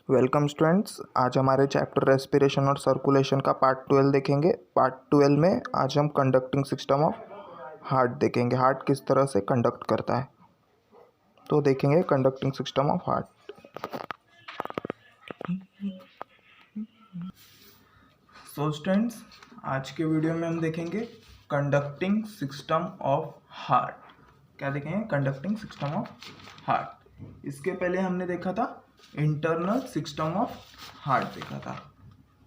Welcome students. आज हमारे chapter respiration और सर्कुलेशन का पार्ट 12 देखेंगे। पार्ट 12 में आज हम कंडक्टिंग सिस्टम ऑफ हार्ट देखेंगे। हार्ट किस तरह से कंडक्ट करता है, तो देखेंगे conducting system of heart. So students, आज के वीडियो में हम देखेंगे कंडक्टिंग सिस्टम ऑफ हार्ट। क्या देखेंगे? Conducting system of heart. इसके पहले हमने देखा था इंटरनल सिस्टम ऑफ हार्ट देखा था।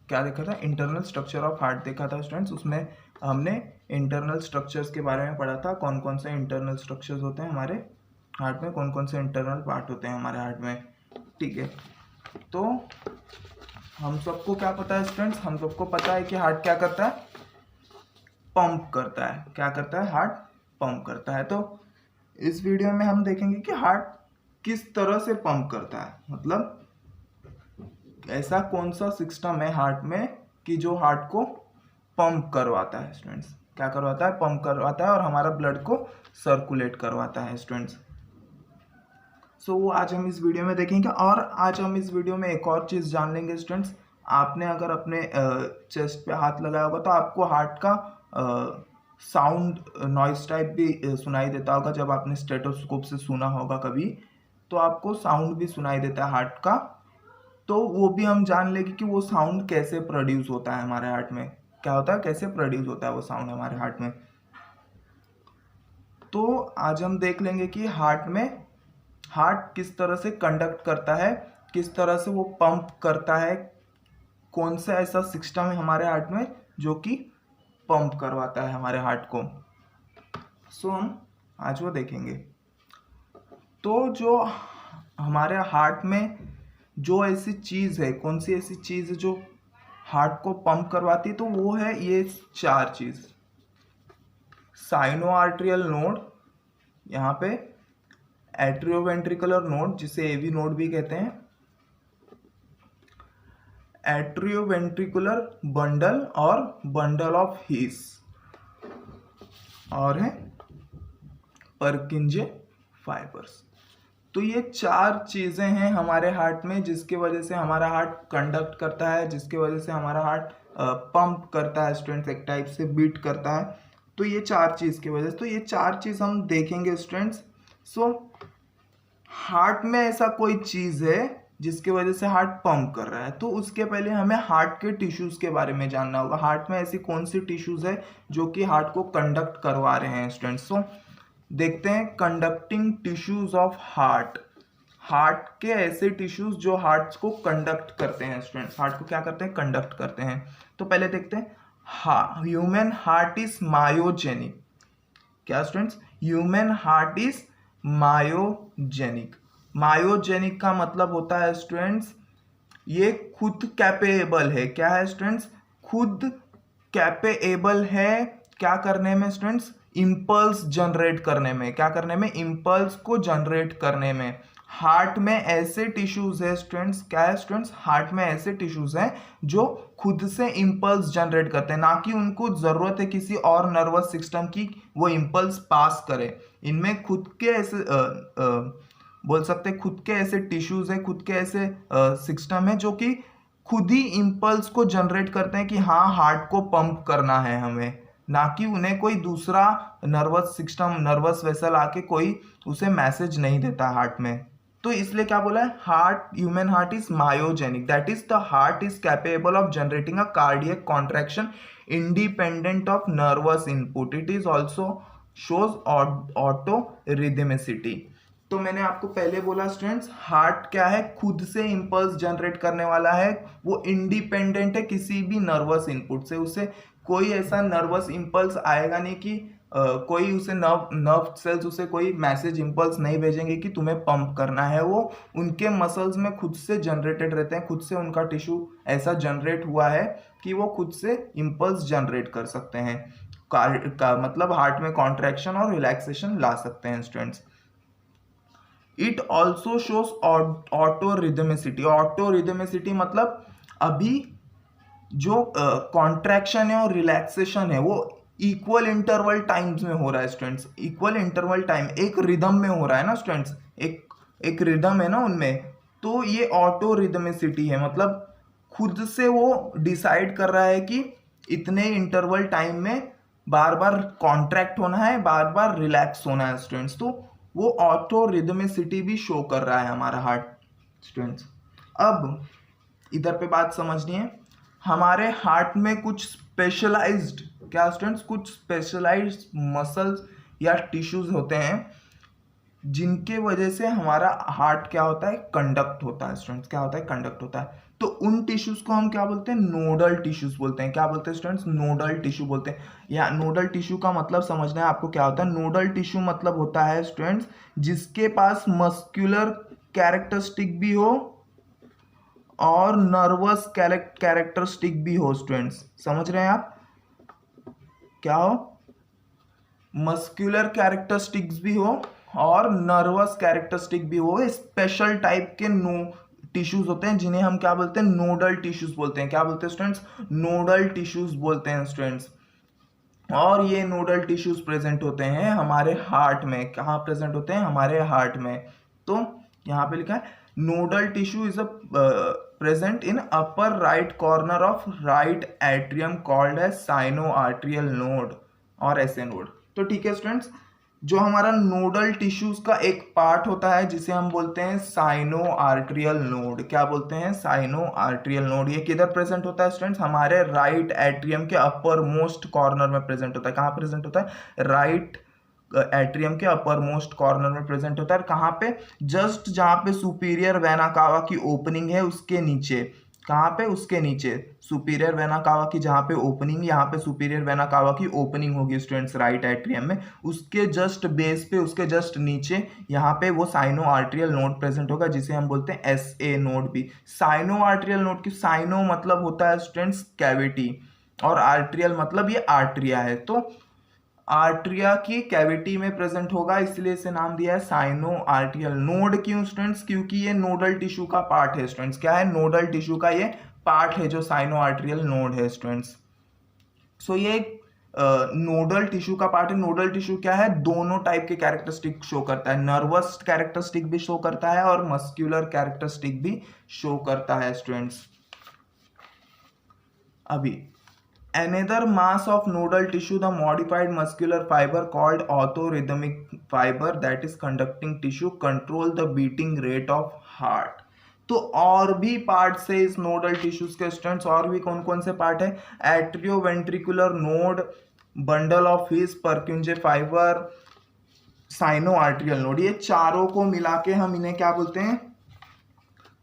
क्या देखा था? इंटरनल स्ट्रक्चर ऑफ हार्ट देखा था स्टूडेंट्स। उसमें हमने इंटरनल स्ट्रक्चर्स के बारे में पढ़ा था, कौन कौन से इंटरनल स्ट्रक्चर्स होते हैं हमारे हार्ट में, कौन कौन से इंटरनल पार्ट होते हैं हमारे हार्ट में। ठीक है, तो हम सबको क्या पता है स्टूडेंट्स? हम सबको पता है कि हार्ट क्या करता है? पंप करता है। क्या करता है? हार्ट पंप करता है। तो इस वीडियो में हम देखेंगे कि हार्ट किस तरह से पंप करता है, मतलब ऐसा कौन सा सिस्टम है हार्ट में कि जो हार्ट को पंप करवाता है स्टूडेंट्स। क्या करवाता है? पंप करवाता है और हमारा ब्लड को सर्कुलेट करवाता है स्टूडेंट्स। सो वो आज हम इस वीडियो में देखेंगे। और आज हम इस वीडियो में एक और चीज़ जान लेंगे स्टूडेंट्स। आपने अगर अपने चेस्ट पे हाथ लगाया होगा तो आपको हार्ट का साउंड नॉइस टाइप भी सुनाई देता होगा। जब आपने स्टेथोस्कोप से सुना होगा कभी, तो आपको साउंड भी सुनाई देता है हार्ट का। तो वो भी हम जान लेंगे कि वो साउंड कैसे प्रोड्यूस होता है हमारे हार्ट में। क्या होता है? कैसे प्रोड्यूस होता है वो साउंड हमारे हार्ट में। तो आज हम देख लेंगे कि हार्ट किस तरह से कंडक्ट करता है, किस तरह से वो पंप करता है, कौन सा ऐसा सिस्टम है हमारे हार्ट में जो कि पंप करवाता है हमारे हार्ट को। सो हम आज वो देखेंगे। तो जो हमारे हार्ट में जो ऐसी चीज़ है, कौन सी ऐसी चीज़ है जो हार्ट को पंप करवाती है, तो वो है ये चार चीज़। साइनो आर्टरियल नोड, यहाँ पे एट्रियोवेंट्रिकुलर नोड जिसे एवी नोड भी कहते हैं, एट्रियोवेंट्रिकुलर बंडल और बंडल ऑफ हीस, और है पर्किंजे फाइबर्स। तो ये चार चीज़ें हैं हमारे हार्ट में जिसकी वजह से हमारा हार्ट कंडक्ट करता है, जिसकी वजह से हमारा हार्ट पंप करता है स्टूडेंट्स, एक टाइप से बीट करता है। तो ये चार चीज़ की वजह से, तो ये चार चीज़ हम देखेंगे स्टूडेंट्स। सो हार्ट में ऐसा कोई चीज़ है जिसकी वजह से हार्ट पंप कर रहा है, तो उसके पहले हमें हार्ट के टिश्यूज़ के बारे में जानना होगा। हार्ट में ऐसी कौन सी टिश्यूज़ है जो कि हार्ट को कंडक्ट करवा रहे हैं स्टूडेंट्स। सो देखते हैं conducting tissues of heart. Heart के ऐसे टिश्यूज जो हार्ट को कंडक्ट करते हैं स्टूडेंट्स। हार्ट को क्या करते हैं? कंडक्ट करते हैं। तो पहले देखते हैं, ह्यूमन हार्ट इज मायोजेनिक। क्या students? Human heart is myogenic. Myogenic का मतलब होता है स्टूडेंट्स, ये खुद कैपेबल है। क्या है स्टूडेंट्स? खुद कैपेबल है क्या करने में स्टूडेंट्स? इम्पल्स जनरेट करने में। क्या करने में? इम्पल्स को जनरेट करने में। हार्ट में ऐसे टिश्यूज है स्टूडेंट्स। क्या है स्टूडेंट्स? हार्ट में ऐसे टिश्यूज हैं जो खुद से इम्पल्स जनरेट करते हैं, ना कि उनको जरूरत है किसी और नर्वस सिस्टम की वो इम्पल्स पास करे। इनमें खुद के ऐसे बोल सकते हैं खुद के ऐसे टिश्यूज है, खुद के ऐसे सिस्टम है जो कि खुद ही इम्पल्स को जनरेट करते हैं कि हाँ हार्ट को पंप करना है हमें, ना कि उन्हें कोई दूसरा नर्वस सिस्टम, नर्वस वेसल आके कोई उसे मैसेज नहीं देता हार्ट में। तो इसलिए क्या बोला है? Human heart is myogenic, that is the heart is capable of generating a cardiac contraction independent of nervous input. It is also shows auto rhythmicity. तो मैंने आपको पहले बोला स्टूडेंट्स, हार्ट क्या है? खुद से इम्पल्स जनरेट करने वाला है, वो इंडिपेंडेंट है किसी भी नर्वस इनपुट से। उसे कोई ऐसा नर्वस इम्पल्स आएगा नहीं कि कोई उसे नर्व सेल्स उसे कोई मैसेज इम्पल्स नहीं भेजेंगे कि तुम्हें पंप करना है। वो उनके मसल्स में खुद से जनरेटेड रहते हैं, खुद से उनका टिश्यू ऐसा जनरेट हुआ है कि वो खुद से इम्पल्स जनरेट कर सकते हैं। मतलब हार्ट में कॉन्ट्रैक्शन और रिलैक्सेशन ला सकते हैं students. It also shows auto rhythmicity. Auto rhythmicity मतलब अभी जो कॉन्ट्रैक्शन है और रिलैक्सेशन है वो इक्वल इंटरवल टाइम्स में हो रहा है स्टूडेंट्स। इक्वल इंटरवल टाइम, एक रिदम में हो रहा है ना स्टूडेंट्स, एक रिदम है ना उनमें। तो ये ऑटो रिदमिसिटी है, मतलब खुद से वो डिसाइड कर रहा है कि इतने इंटरवल टाइम में बार बार कॉन्ट्रैक्ट होना है, बार बार रिलैक्स होना है स्टूडेंट्स। तो वो ऑटो रिदमिसिटी भी शो कर रहा है हमारा हार्ट स्टूडेंट्स। अब इधर पे बात समझनी है, हमारे हार्ट में कुछ स्पेशलाइज्ड, क्या स्टूडेंट्स, कुछ स्पेशलाइज्ड मसल्स या टिश्यूज होते हैं जिनके वजह से हमारा हार्ट क्या होता है, कंडक्ट होता है स्टूडेंट्स। क्या होता है, कंडक्ट होता है। तो उन टिश्यूज को हम क्या बोलते हैं, नोडल टिश्यूज बोलते हैं। क्या बोलते हैं स्टूडेंट्स, नोडल टिश्यू बोलते हैं। या नोडल टिश्यू का मतलब समझना है आपको क्या होता है। नोडल टिश्यू मतलब होता है स्टूडेंट्स जिसके पास मस्कुलर कैरेक्टरिस्टिक भी हो और नर्वस कैरेक्टरिस्टिक भी हो स्टूडेंट्स। समझ रहे हैं आप, क्या हो, मस्कुलर कैरेक्टरिस्टिक्स भी हो और नर्वस कैरेक्टरिस्टिक भी हो। स्पेशल टाइप के टिश्यूज होते हैं जिन्हें हम क्या बोलते हैं, नोडल टिश्यूज बोलते हैं। क्या बोलते हैं स्टूडेंट्स, नोडल टिश्यूज बोलते हैं स्टूडेंट्स। और ये नोडल टिश्यूज प्रेजेंट होते हैं हमारे हार्ट में। कहाँ प्रेजेंट होते हैं, हमारे हार्ट में। तो यहाँ पे लिखा है nodal tissue is a present in upper right corner of right atrium called as sino atrial node और एसए नोड। तो ठीक है स्टूडेंट्स, जो हमारा नोडल टिश्यूज का एक पार्ट होता है जिसे हम बोलते हैं साइनो आर्ट्रियल नोड। क्या बोलते हैं, साइनो आर्ट्रियल नोड। ये किधर प्रेजेंट होता है स्टूडेंट्स, हमारे राइट एट्रियम के अपर मोस्ट कॉर्नर में प्रेजेंट होता है। कहाँ प्रेजेंट होता है, राइट एट्रियम के अपर मोस्ट कॉर्नर में प्रेजेंट होता है। कहाँ पे, जस्ट जहाँ पे सुपीरियर वेना कावा की ओपनिंग है उसके नीचे। कहाँ पे, उसके नीचे, सुपीरियर वेना कावा की जहाँ पे ओपनिंग, यहाँ पे सुपीरियर वेना कावा की ओपनिंग होगी स्टूडेंट्स राइट एट्रियम में, उसके जस्ट बेस पे, उसके जस्ट नीचे यहाँ पे वो साइनो आर्ट्रियल नोड प्रेजेंट होगा जिसे हम बोलते हैं एस ए नोड भी। साइनो आर्ट्रियल नोड की, साइनो मतलब होता है स्टूडेंट्स कैविटी और आर्ट्रियल मतलब ये आर्ट्रिया है। तो आर्ट्रिया की कैविटी में प्रेजेंट होगा, इसलिए इसे नाम दिया है साइनो आर्ट्रियल नोड। क्यों स्टूडेंट्स, क्योंकि ये नोडल टिश्यू का पार्ट है स्टूडेंट्स। क्या है, नोडल टिश्यू का ये पार्ट है जो साइनो आर्ट्रियल नोड है स्टूडेंट्स। सो ये नोडल टिश्यू का पार्ट है। नोडल टिश्यू क्या है, दोनों टाइप के कैरेक्टरिस्टिक शो करता है, नर्वस कैरेक्टरिस्टिक भी शो करता है और मस्क्यूलर कैरेक्टरिस्टिक भी शो करता है स्टूडेंट्स। अभी another mass of nodal tissue, the modified muscular fiber called orthorhythmic fiber that is conducting tissue control the beating rate of heart। तो और भी पार्ट्स है इस नोडल टिश्यूज के स्टूडेंट्स। और भी कौन कौन से पार्ट है, atrioventricular node, bundle of His, Purkinje fiber, sino atrial node. ये चारों को मिला के हम इन्हें क्या बोलते हैं,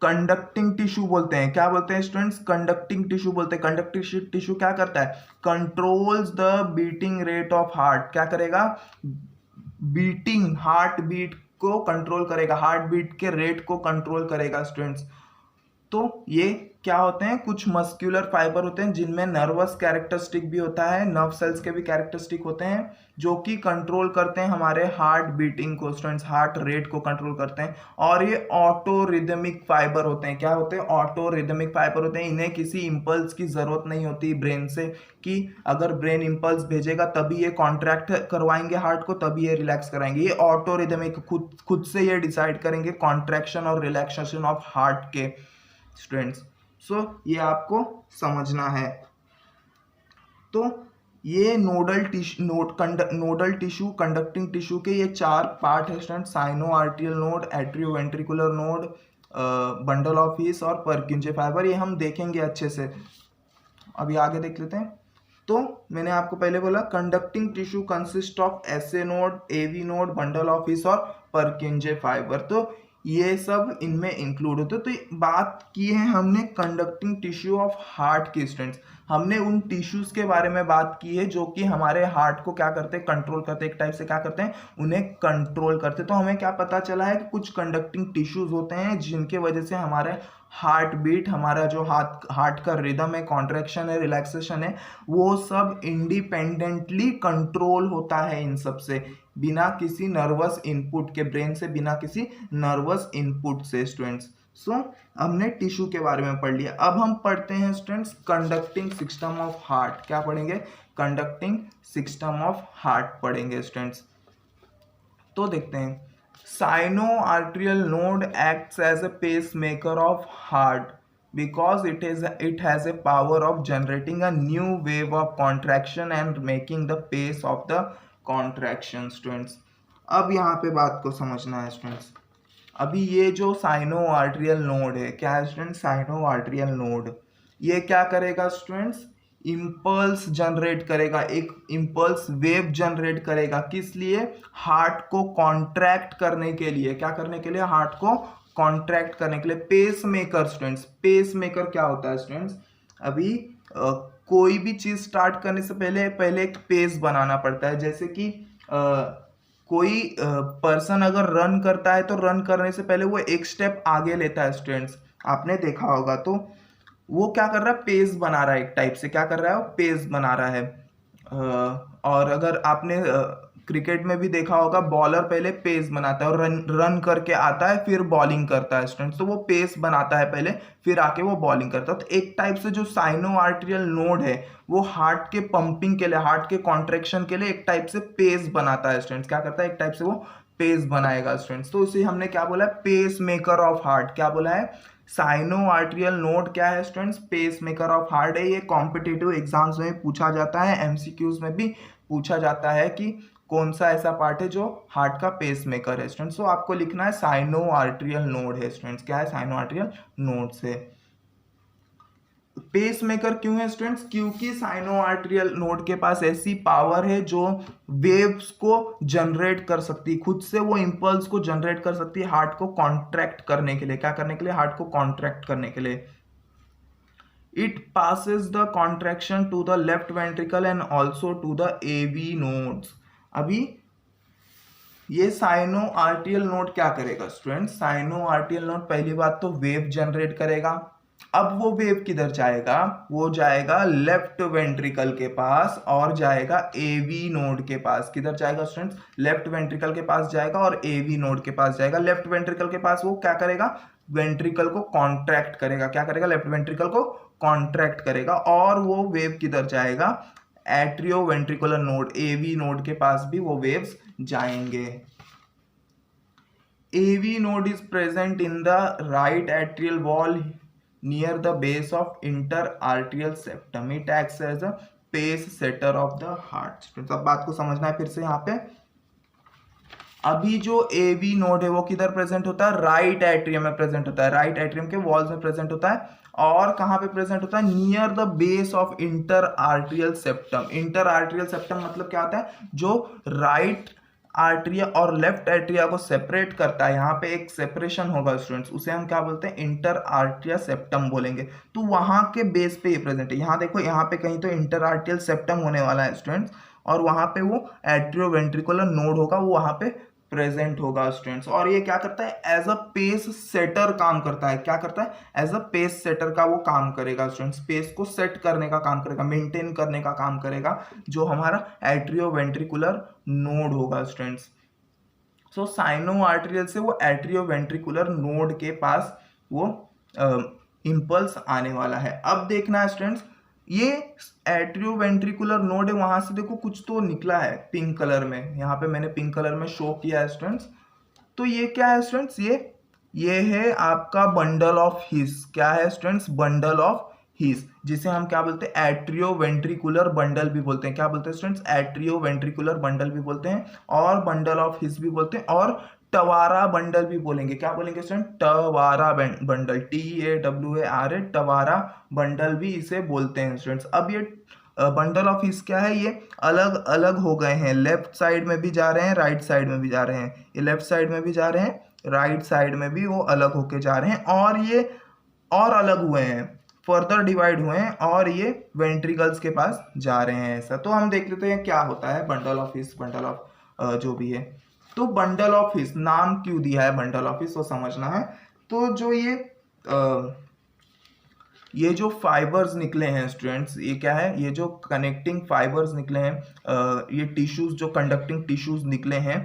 कंडक्टिंग टिश्यू बोलते हैं। क्या बोलते हैं स्टूडेंट्स, कंडक्टिंग टिश्यू बोलते हैं। कंडक्टिंग टिश्यू क्या करता है, controls the beating rate of heart. क्या करेगा, बीटिंग, हार्ट बीट को कंट्रोल करेगा, हार्ट बीट के रेट को कंट्रोल करेगा स्टूडेंट्स। तो ये क्या होते हैं, कुछ मस्क्यूलर फाइबर होते हैं जिनमें नर्वस कैरेक्टरिस्टिक भी होता है, नर्व सेल्स के भी कैरेक्टरिस्टिक होते हैं जो कि कंट्रोल करते हैं हमारे हार्ट बीटिंग को स्टूडेंट्स, हार्ट रेट को कंट्रोल करते हैं। और ये ऑटो रिदमिक फाइबर होते हैं। क्या होते हैं, ऑटो रिदमिक फाइबर होते हैं। इन्हें किसी इंपल्स की जरूरत नहीं होती ब्रेन से कि अगर ब्रेन इंपल्स भेजेगा तभी ये कॉन्ट्रैक्ट करवाएंगे हार्ट को, तभी ये रिलैक्स कराएंगे। ये ऑटो रिदमिक खुद से ये डिसाइड करेंगे कॉन्ट्रैक्शन और रिलैक्सेशन ऑफ हार्ट के स्टूडेंट्स। सो ये आपको समझना है। तो ये नोडल टिश्यू कंडक्टिंग टिश्यू के ये चार पार्ट है student, sino atrial node, atrioventricular node, bundle of His और परक्यूंजे फाइबर। ये हम देखेंगे अच्छे से, अभी आगे देख लेते हैं। तो मैंने आपको पहले बोला conducting tissue consist of SA node, AV node, bundle of His और परक्यूंजे फाइबर। तो ये सब इनमें इंक्लूड होते। तो बात की है हमने कंडक्टिंग टिश्यू ऑफ हार्ट की स्टूडेंट्स। हमने उन टिश्यूज के बारे में बात की है जो कि हमारे हार्ट को क्या करते हैं, कंट्रोल करते हैं, एक टाइप से क्या करते हैं, उन्हें कंट्रोल करते हैं। तो हमें क्या पता चला है कि कुछ कंडक्टिंग टिश्यूज होते हैं जिनके वजह से हमारे हार्ट बीट, हमारा जो हार्ट का रिदम है, कॉन्ट्रैक्शन है, रिलैक्सेशन है, वो सब इंडिपेंडेंटली कंट्रोल होता है इन सब से, बिना किसी नर्वस इनपुट के, ब्रेन से बिना किसी नर्वस इनपुट से स्टूडेंट्स। सो हमने टिश्यू के बारे में पढ़ लिया। अब हम पढ़ते हैं students conducting system of heart. क्या पढ़ेंगे, कंडक्टिंग सिस्टम ऑफ हार्ट पढ़ेंगे स्टूडेंट्स। तो देखते हैं Sinoarterial node acts as a pacemaker of heart because it has a power of generating a new wave of contraction and making the pace of the contraction students. अब यहाँ पे बात को समझना है स्टूडेंट्स. अभी ये जो साइनो आर्टरियल नोड है, क्या है स्टूडेंट? साइनो आर्टरियल नोड, ये क्या करेगा स्टूडेंट्स? इम्पल्स जनरेट करेगा, एक इम्पल्स वेव जनरेट करेगा. किस लिए? हार्ट को कॉन्ट्रैक्ट करने के लिए. क्या करने के लिए? हार्ट को कॉन्ट्रैक्ट करने के लिए. Pacemaker students, pacemaker क्या होता है स्टूडेंट्स? अभी कोई भी चीज स्टार्ट करने से पहले एक पेस बनाना पड़ता है. जैसे कि कोई पर्सन अगर रन करता है तो रन करने से पहले वो एक स्टेप आगे लेता है स्टूडेंट्स, आपने देखा होगा. तो वो क्या कर रहा है? पेस बना रहा है. एक टाइप से क्या कर रहा है? वो पेस बना रहा है. और अगर आपने क्रिकेट में भी देखा होगा, बॉलर पहले पेस बनाता है और रन करके आता है, फिर बॉलिंग करता है स्टूडेंट्स. तो वो पेस बनाता है पहले, फिर आके वो बॉलिंग करता है. तो एक टाइप से जो साइनो आर्टरियल नोड है वो हार्ट के पंपिंग के लिए, हार्ट के कॉन्ट्रैक्शन के लिए एक टाइप से पेस बनाता है स्टूडेंट्स. क्या करता है? एक टाइप से वो पेस बनाएगा स्टूडेंट्स. तो इसे हमने क्या बोला है? Pacemaker of heart. क्या बोला है? साइनो आर्टरियल नोड क्या है students? Pacemaker of heart है. ये कॉम्पिटिटिव एग्जाम्स में पूछा जाता है, एमसीक्यूज में भी पूछा जाता है कि कौन सा ऐसा पार्ट है जो हार्ट का पेस मेकर है स्टूडेंट्स. तो आपको लिखना है साइनो आर्टरियल नोड है स्टूडेंट्स. क्या है? साइनो आर्टरियल नोड से. पेस मेकर क्यों है स्टूडेंट्स? क्योंकि साइनो आर्टरियल नोड के पास ऐसी पावर है जो वेव्स को जनरेट कर सकती है, खुद से वो इंपल्स को जनरेट कर सकती है हार्ट को कॉन्ट्रैक्ट करने के लिए. क्या करने के लिए? हार्ट को कॉन्ट्रैक्ट करने के लिए. It passes the contraction to the left ventricle and also to the AV nodes. अभी ये साइनो आर्टरियल नोड क्या करेगा स्टूडेंट्स? साइनो आर्टरियल नोड पहली बात तो वेव जनरेट करेगा. अब वो वेव किधर जाएगा? वो जाएगा लेफ्ट वेंट्रिकल के पास और जाएगा एवी नोड के पास. किधर जाएगा स्टूडेंट्स? लेफ्ट वेंट्रिकल के पास जाएगा और एवी नोड के पास जाएगा. लेफ्ट वेंट्रिकल के पास वो क्या करेगा? वेंट्रिकल को कॉन्ट्रैक्ट करेगा. क्या करेगा? लेफ्ट वेंट्रिकल को कॉन्ट्रैक्ट करेगा. और वो वेव किधर जाएगा? Atrioventricular node, AV node के पास भी वो वेव्स जाएंगे. AV node is present in the right atrial wall near the base of inter arterial septum. It acts as a pacesetter of the heart. सब बात को समझना है फिर से यहाँ पे. अभी जो एवी नोड है वो किधर प्रेजेंट होता है? राइट एट्रियम में प्रेजेंट होता है. राइट एट्रियम के वॉल्स में प्रेजेंट होता है. और कहां पे प्रेजेंट होता है? Near the base of inter arterial septum. Inter arterial septum मतलब क्या होता है? जो राइट आर्टरिया और लेफ्ट आर्टरिया को सेपरेट करता है, यहाँ पे एक सेपरेशन होगा स्टूडेंट्स, उसे हम क्या बोलते हैं? इंटर आर्टरिया सेप्टम बोलेंगे. तो वहां के बेस पे ये प्रेजेंट है. यहाँ देखो, यहाँ पे कहीं तो इंटर आर्टरियल सेप्टम होने वाला है स्टूडेंट्स, और वहां पे वो एट्रियो वेंट्रिकुलर नोड होगा, वो वहां पे प्रेजेंट होगा स्टूडेंट्स. और ये क्या करता है? एज अ पेस सेटर काम करता है. क्या करता है? एज अ पेस सेटर का वो काम करेगा स्टूडेंट्स. पेस को सेट करने का काम करेगा, मेंटेन करने का काम करेगा, जो हमारा एट्रियो वेंट्रिकुलर नोड होगा स्टूडेंट्स. सो साइनो आर्टरियल से वो एट्रियो वेंट्रिकुलर नोड के पास वो इंपल्स आने वाला है. अब देखना है स्टूडेंट्स, ये एट्रियो वेंट्रिकुलर नोड है, वहां से देखो कुछ तो निकला है पिंक कलर में. यहाँ पे मैंने पिंक कलर में शो किया है स्टूडेंट्स. तो ये क्या है स्टूडेंट्स? ये है आपका बंडल ऑफ हिस. क्या है स्टूडेंट्स? बंडल ऑफ हिस, जिसे हम क्या बोलते हैं? एट्रियो वेंट्रिकुलर बंडल भी बोलते हैं. क्या बोलते हैं स्टूडेंट्स? एट्रियो वेंट्रिकुलर बंडल भी बोलते हैं और बंडल ऑफ हिस भी बोलते हैं और टवारा बंडल भी बोलेंगे. क्या बोलेंगे स्टूडेंट? टवारा बंडल, TAWARA, टवारा बंडल भी इसे बोलते हैं स्टूडेंट्स. अब ये बंडल ऑफ हिस क्या है? ये अलग अलग हो गए हैं. लेफ्ट साइड में भी जा रहे हैं, राइट साइड में भी जा रहे हैं. ये लेफ्ट साइड में भी जा रहे हैं, राइट साइड में भी वो अलग होके जा रहे हैं. और ये और अलग हुए हैं, फर्दर डिवाइड हुए हैं, और ये वेंट्रिकल्स के पास जा रहे हैं. ऐसा तो हम देख लेते हैं क्या होता है bundle of his, bundle of जो भी है. तो बंडल ऑफ हिस नाम क्यों दिया है बंडल ऑफ हिस, वो समझना है. तो जो ये जो फाइबर्स निकले हैं स्टूडेंट्स, ये क्या है? ये जो कनेक्टिंग फाइबर्स निकले हैं, ये टिश्यूज, जो कंडक्टिंग टिश्यूज निकले हैं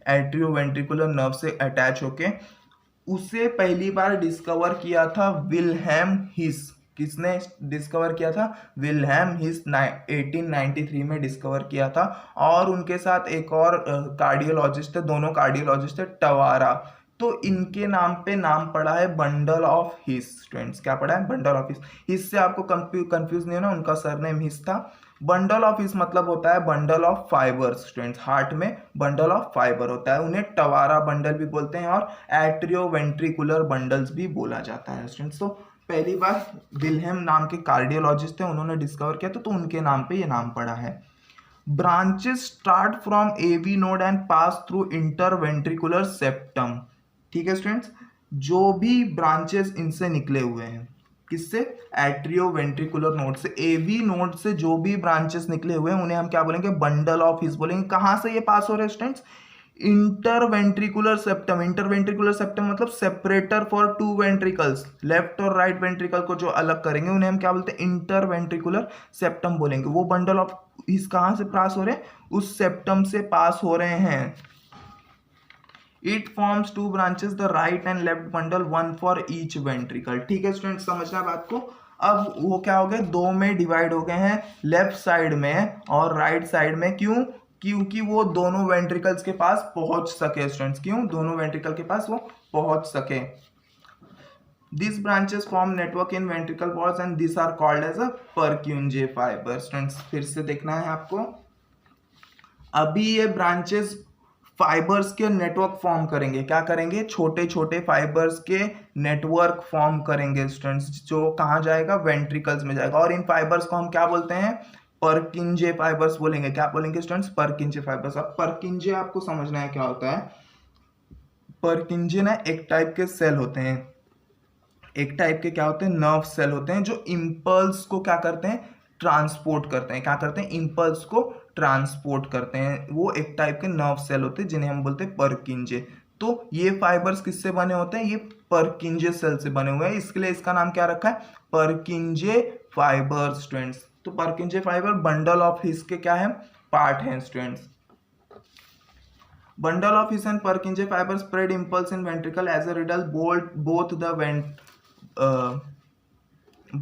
एट्रियो वेंट्रिकुलर नर्व से अटैच होके, उसे पहली बार डिस्कवर किया था विल्हेम हिस. किसने डिस्कवर किया था? विल्हेम हिस 1893 में डिस्कवर किया था। और उनके साथ एक और कार्डियोलॉजिस्ट थे, दोनों कार्डियोलॉजिस्ट थे, टवारा। तो इनके नाम पे नाम पड़ा है बंडल ऑफ हिस। स्टूडेंट्स क्या पड़ा है? बंडल ऑफ हिस। हिस से आपको कंफ्यूज नहीं होना, उनका सरनेम हिस था। बंडल ऑफ हिस मतलब होता है bundle of fibres. Students heart में बंडल ऑफ फाइबर होता है, उन्हें टवारा बंडल भी बोलते हैं और एट्रियोवेंट्रिकुलर बंडल्स भी बोला जाता है। स्टूडेंट्स तो पहली बार विल्हेम नाम के कार्डियोलॉजिस्ट थे, उन्होंने डिस्कवर किया तो उनके नाम पे ये नाम पड़ा है। Branches start from AV node and pass through interventricular septum. ठीक है स्टूडेंट्स, जो भी ब्रांचेस इनसे निकले हुए हैं, किससे? एट्रियोवेंट्रिकुलर नोड से, एवी नोड से जो भी ब्रांचेस निकले हुए हैं उन्हें हम क्या बोलेंगे? बंडल ऑफ हिस बोलेंगे। कहां से ये पास हो रहे हैं students? Interventricular septum. Interventricular septum मतलब separator for two ventricles, left और राइट वेंट्रिकल को जो अलग करेंगे उन्हें हम क्या बोलते हैं? इंटरवेंट्रिकुलर सेप्टम बोलेंगे। वो बंडल ऑफ हिस कहां से पास हो रहे हैं? उस सेप्टम से पास हो रहे हैं। It forms two branches, the right and left bundle, one for each ventricle. ठीक है स्टूडेंट, समझना बात को। अब वो क्या हो गए? दो में डिवाइड हो गए हैं, लेफ्ट साइड में और राइट साइड में। क्यों? क्योंकि वो दोनों वेंट्रिकल्स के पास पहुंच सके। स्टूडेंट्स क्यों? दोनों वेंट्रिकल के पास वो पहुंच सके। These branches form network in ventricle walls and these are called as a Purkinje fiber. Students फिर से देखना है आपको। अभी ये ब्रांचेस फाइबर्स के नेटवर्क फॉर्म करेंगे। क्या करेंगे? छोटे छोटे फाइबर्स के नेटवर्क फॉर्म करेंगे स्टूडेंट्स, जो कहाँ जाएगा? वेंट्रिकल्स में जाएगा। और इन फाइबर्स को हम क्या बोलते हैं? पर्किंजे फाइबर्स बोलेंगे। क्या बोलेंगे स्टूडेंट्स? पर्किंजे फाइबर्स। अब पर्किंजे आपको समझना है क्या होता है। पर्किंजे ना एक टाइप के सेल होते हैं, एक टाइप के क्या होते हैं? नर्व सेल होते हैं, जो इंपल्स को क्या करते हैं? ट्रांसपोर्ट करते हैं। क्या करते हैं? इंपल्स को ट्रांसपोर्ट करते हैं। वो एक टाइप के नर्व सेल होते हैं जिन्हें हम बोलते हैं पर्किंजे। तो ये फाइबर्स किससे बने होते हैं? ये पर्किंजे सेल से बने हुए हैं, इसके लिए इसका नाम क्या रखा है? पर्किंजे फाइबर। स्टूडेंट्स तो पर्किंजे फाइबर बंडल ऑफ हिस के क्या है? पार्ट है students. Bundle of His and Purkinje fiber spread impulse in ventricle. As a result,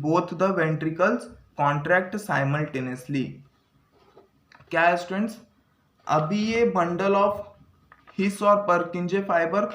both the ventricles contract simultaneously. क्या है स्टूडेंट्स? अभी ये बंडल ऑफ हिस और पर्किंजे फाइबर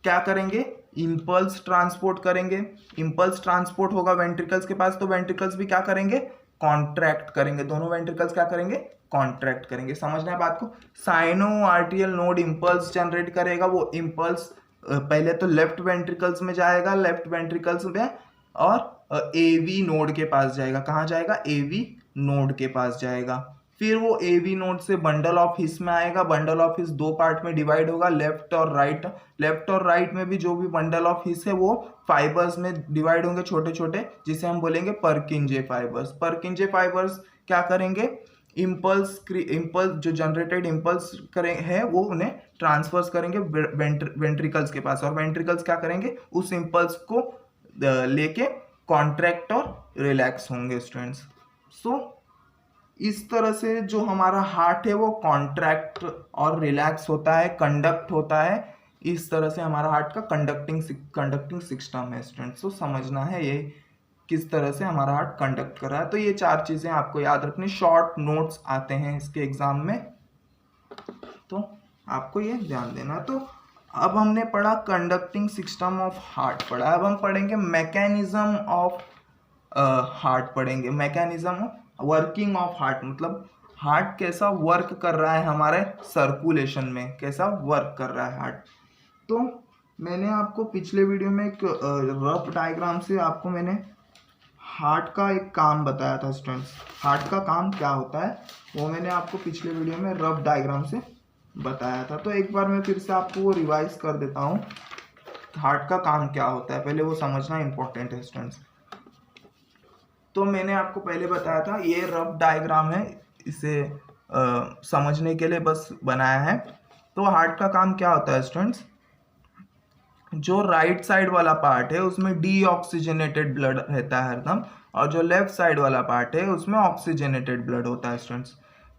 क्या करेंगे? इंपल्स ट्रांसपोर्ट करेंगे। इंपल्स ट्रांसपोर्ट होगा वेंट्रिकल्स के पास, तो वेंट्रिकल्स भी क्या करेंगे? कॉन्ट्रैक्ट करेंगे। दोनों वेंट्रिकल्स क्या करेंगे? कॉन्ट्रैक्ट करेंगे। समझना है बात को। Sinoatrial node impulse generate करेगा। वो इंपल्स पहले तो लेफ्ट वेंट्रिकल्स में जाएगा, लेफ्ट वेंट्रिकल्स में, और एवी नोड के पास जाएगा। कहाँ जाएगा? एवी नोड के पास जाएगा। फिर वो एवी नोड से बंडल ऑफ हिस में आएगा। बंडल ऑफ हिस दो पार्ट में डिवाइड होगा, लेफ्ट और राइट। लेफ्ट और राइट में भी जो भी बंडल ऑफ हिस है वो फाइबर्स में डिवाइड होंगे, छोटे छोटे, जिसे हम बोलेंगे पर्किंजे फाइबर्स। पर्किंजे फाइबर्स क्या करेंगे? इंपल्स जो जनरेटेड इंपल्स करें है वो उन्हें ट्रांसफर्स करेंगे वेंट्रिकल्स के पास, और वेंट्रिकल्स क्या करेंगे? उस इंपल्स को लेके कॉन्ट्रैक्ट और रिलैक्स होंगे स्टूडेंट्स। सो इस तरह से जो हमारा हार्ट है वो कॉन्ट्रैक्ट और रिलैक्स होता है, कंडक्ट होता है। इस तरह से हमारा हार्ट का कंडक्टिंग सिस्टम है स्टूडेंट्स। तो समझना है ये किस तरह से हमारा हार्ट कंडक्ट कर रहा है। तो ये चार चीजें आपको याद रखनी। शॉर्ट नोट्स आते हैं इसके एग्जाम में, तो आपको ये ध्यान देना। तो अब हमने पढ़ा कंडक्टिंग सिस्टम ऑफ हार्ट पढ़ा। अब हम पढ़ेंगे मैकेनिज्म ऑफ हार्ट पढ़ेंगे। Mechanism of working of heart मतलब हार्ट कैसा वर्क कर रहा है, हमारे सर्कुलेशन में कैसा वर्क कर रहा है हार्ट। तो मैंने आपको पिछले वीडियो में एक रफ डायग्राम से आपको मैंने हार्ट का एक काम बताया था स्टूडेंट्स। हार्ट का काम क्या होता है वो मैंने आपको पिछले वीडियो में रफ डायग्राम से बताया था। तो एक बार मैं फिर से आपको वो रिवाइज कर देता हूँ, हार्ट का काम क्या होता है, पहले वो समझना इंपॉर्टेंट है स्टूडेंट्स। तो मैंने आपको पहले बताया था, ये रफ डायग्राम है, इसे समझने के लिए बस बनाया है। तो हार्ट का काम क्या होता है स्टूडेंट्स? जो राइट साइड वाला पार्ट है उसमें डीऑक्सीजनेटेड ब्लड रहता है हरदम, और जो लेफ्ट साइड वाला पार्ट है उसमें ऑक्सीजनेटेड ब्लड होता है स्टूडेंट्स।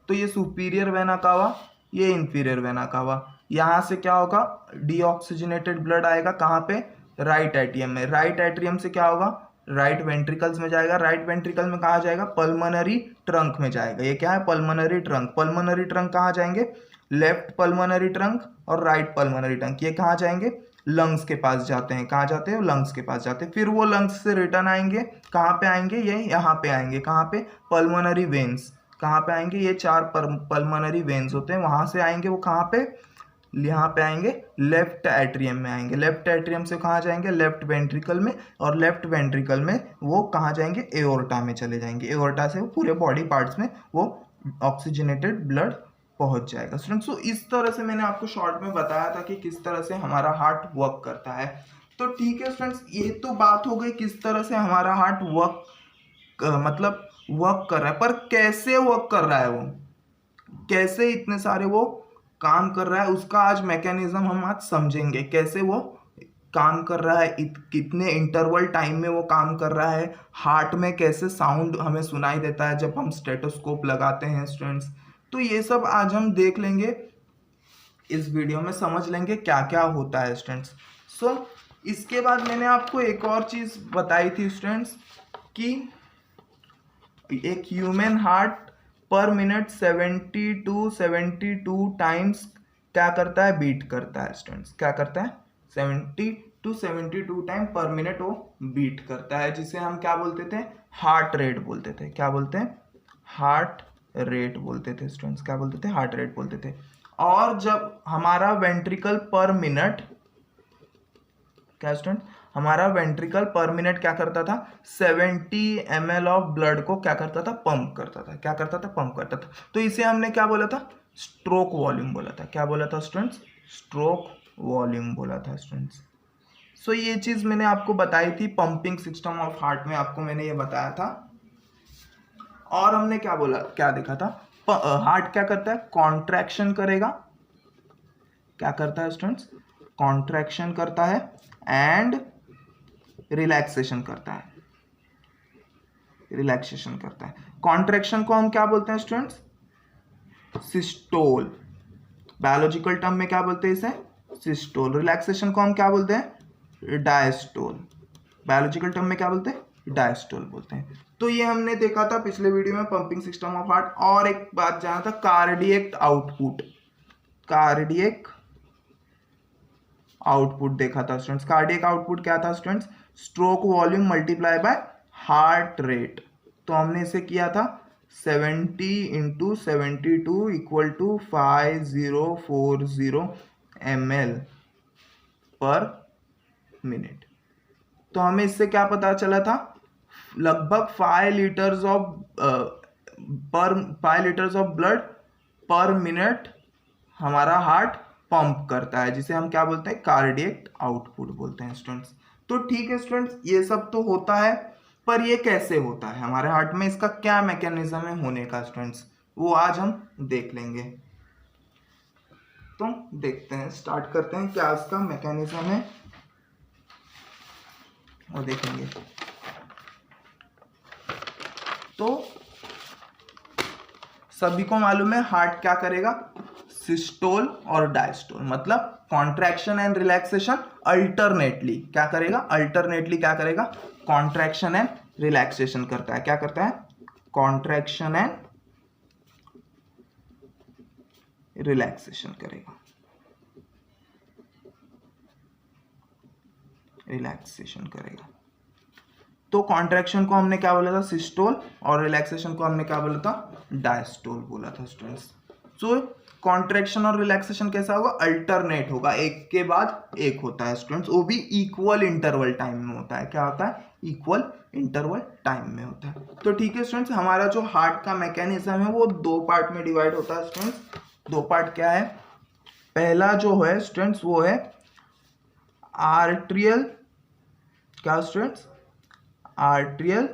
तो ये सुपीरियर वेना कावा, ये इंफीरियर वेना कावा। यहाँ से क्या होगा? डीऑक्सीजनेटेड ब्लड आएगा कहाँ पे? राइट एट्रियम में। राइट एट्रियम से क्या होगा? राइट वेंट्रिकल्स में जाएगा। राइट वेंट्रिकल में कहाँ जाएगा? पल्मोनरी ट्रंक में जाएगा। ये क्या है? Pulmonary trunk. पल्मोनरी ट्रंक कहाँ जाएंगे? लेफ्ट पल्मोनरी ट्रंक और राइट पल्मोनरी ट्रंक। ये कहाँ जाएंगे? लंग्स के पास जाते हैं। कहाँ जाते हैं? लंग्स के पास जाते हैं। फिर वो लंग्स से रिटर्न आएंगे, कहाँ पे आएंगे? ये यहाँ पे आएंगे। कहाँ पे? Pulmonary veins. कहाँ पे आएंगे? ये 4 पल्मोनरी वेन्स होते हैं, वहां से आएंगे। वो कहाँ पे? यहाँ पे आएंगे, लेफ्ट एट्रियम में आएंगे। लेफ्ट एट्रियम से कहाँ जाएंगे? लेफ्ट वेंट्रिकल में। और लेफ्ट वेंट्रिकल में वो कहाँ जाएंगे? एओर्टा में चले जाएंगे। एओर्टा से वो पूरे बॉडी पार्ट्स में वो ऑक्सीजनेटेड ब्लड पहुंच जाएगा। स्टूडेंट्स, तो इस तरह से मैंने आपको शॉर्ट में बताया था कि किस तरह से हमारा हार्ट वर्क करता है। तो ठीक है स्टूडेंट्स, ये तो बात हो गई किस तरह से हमारा हार्ट मतलब वर्क कर रहा है। पर कैसे वर्क कर रहा है वो, कैसे इतने सारे वो काम कर रहा है, उसका आज मैकेनिज्म हम आज समझेंगे। कैसे वो काम कर रहा है, कितने इंटरवल टाइम में वो काम कर रहा है, हार्ट में कैसे साउंड हमें सुनाई देता है जब हम स्टेथोस्कोप लगाते हैं स्टूडेंट्स। तो ये सब आज हम देख लेंगे, इस वीडियो में समझ लेंगे क्या क्या होता है स्टूडेंट्स। सो इसके बाद मैंने आपको एक और चीज़ बताई थी स्टूडेंट्स कि एक ह्यूमन हार्ट पर मिनट 72 टाइम्स क्या करता है? बीट करता है स्टूडेंट्स। क्या करता है? 72 टाइम पर मिनट वो बीट करता है, जिसे हम क्या बोलते थे? हार्ट रेट बोलते थे। क्या बोलते हैं? हार्ट रेट बोलते थे स्टूडेंट्स। क्या बोलते थे? हार्ट रेट बोलते थे। और जब हमारा वेंट्रिकल पर मिनट, क्या स्टूडेंट? हमारा वेंट्रिकल पर मिनट क्या करता था? 70 ml ऑफ ब्लड को क्या करता था? पंप करता था। क्या करता था? पंप करता था। तो इसे हमने क्या बोला था? स्ट्रोक वॉल्यूम बोला था। क्या बोला था स्टूडेंट्स? स्ट्रोक वॉल्यूम बोला था स्टूडेंट्स। सो ये चीज मैंने आपको बताई थी, पंपिंग सिस्टम ऑफ हार्ट में आपको मैंने ये बताया था। और हमने क्या बोला, क्या देखा था? हार्ट क्या करता है? कॉन्ट्रैक्शन करेगा। क्या करता है स्टूडेंट्स? कॉन्ट्रैक्शन करता है एंड रिलैक्सेशन करता है। रिलैक्सेशन करता है। कॉन्ट्रैक्शन को हम क्या बोलते हैं स्टूडेंट्स? सिस्टोल। बायोलॉजिकल टर्म में क्या बोलते हैं इसे? सिस्टोल। रिलैक्सेशन को हम क्या बोलते हैं? डायस्टोल। बायोलॉजिकल टर्म में क्या बोलते हैं? डायस्टोल बोलते हैं। तो ये हमने देखा था पिछले वीडियो में, पंपिंग सिस्टम ऑफ हार्ट। और एक बात जाना था, कार्डियक आउटपुट। कार्डियक आउटपुट देखा था स्टूडेंट्स। कार्डियक आउटपुट क्या था students? Stroke volume multiply by heart rate. तो हमने इसे किया था 70 × 72 equal to 5040 ml per minute. तो हमें इससे क्या पता चला था? लगभग 5 litres of blood per minute हमारा हार्ट पंप करता है, जिसे हम क्या बोलते हैं? कार्डियक आउटपुट बोलते हैं स्टूडेंट्स। तो ठीक है स्टूडेंट्स, ये सब तो होता है, पर ये कैसे होता है हमारे हार्ट में, इसका क्या मैकेनिज्म है होने का स्टूडेंट्स, वो आज हम देख लेंगे। तो देखते हैं, स्टार्ट करते हैं क्या इसका मैकेनिज्म है और देखेंगे। तो सभी को मालूम है हार्ट क्या करेगा? सिस्टोल और डायस्टोल, मतलब कॉन्ट्रैक्शन एंड रिलैक्सेशन अल्टरनेटली क्या करेगा? अल्टरनेटली क्या करेगा? कॉन्ट्रैक्शन एंड रिलैक्सेशन करता है। क्या करता है? कॉन्ट्रैक्शन एंड रिलैक्सेशन करेगा। रिलैक्सेशन करेगा। तो कॉन्ट्रैक्शन को हमने क्या बोला था? सिस्टोल। और रिलैक्सेशन को हमने क्या बोला था? डायस्टोल बोला था स्टूडेंट्स। सो कॉन्ट्रैक्शन और रिलैक्सेशन कैसा होगा? अल्टरनेट होगा, एक के बाद एक होता है स्टूडेंट्स। वो भी इक्वल इंटरवल टाइम में होता है। क्या होता है? इक्वल इंटरवल टाइम में होता है। तो ठीक है स्टूडेंट्स, हमारा जो हार्ट का मैकेनिज्म है वो 2 पार्ट में डिवाइड होता है स्टूडेंट्स। 2 पार्ट क्या है? पहला जो है स्टूडेंट्स वो है आर्ट्रियल, क्या स्टूडेंट्स? Atrial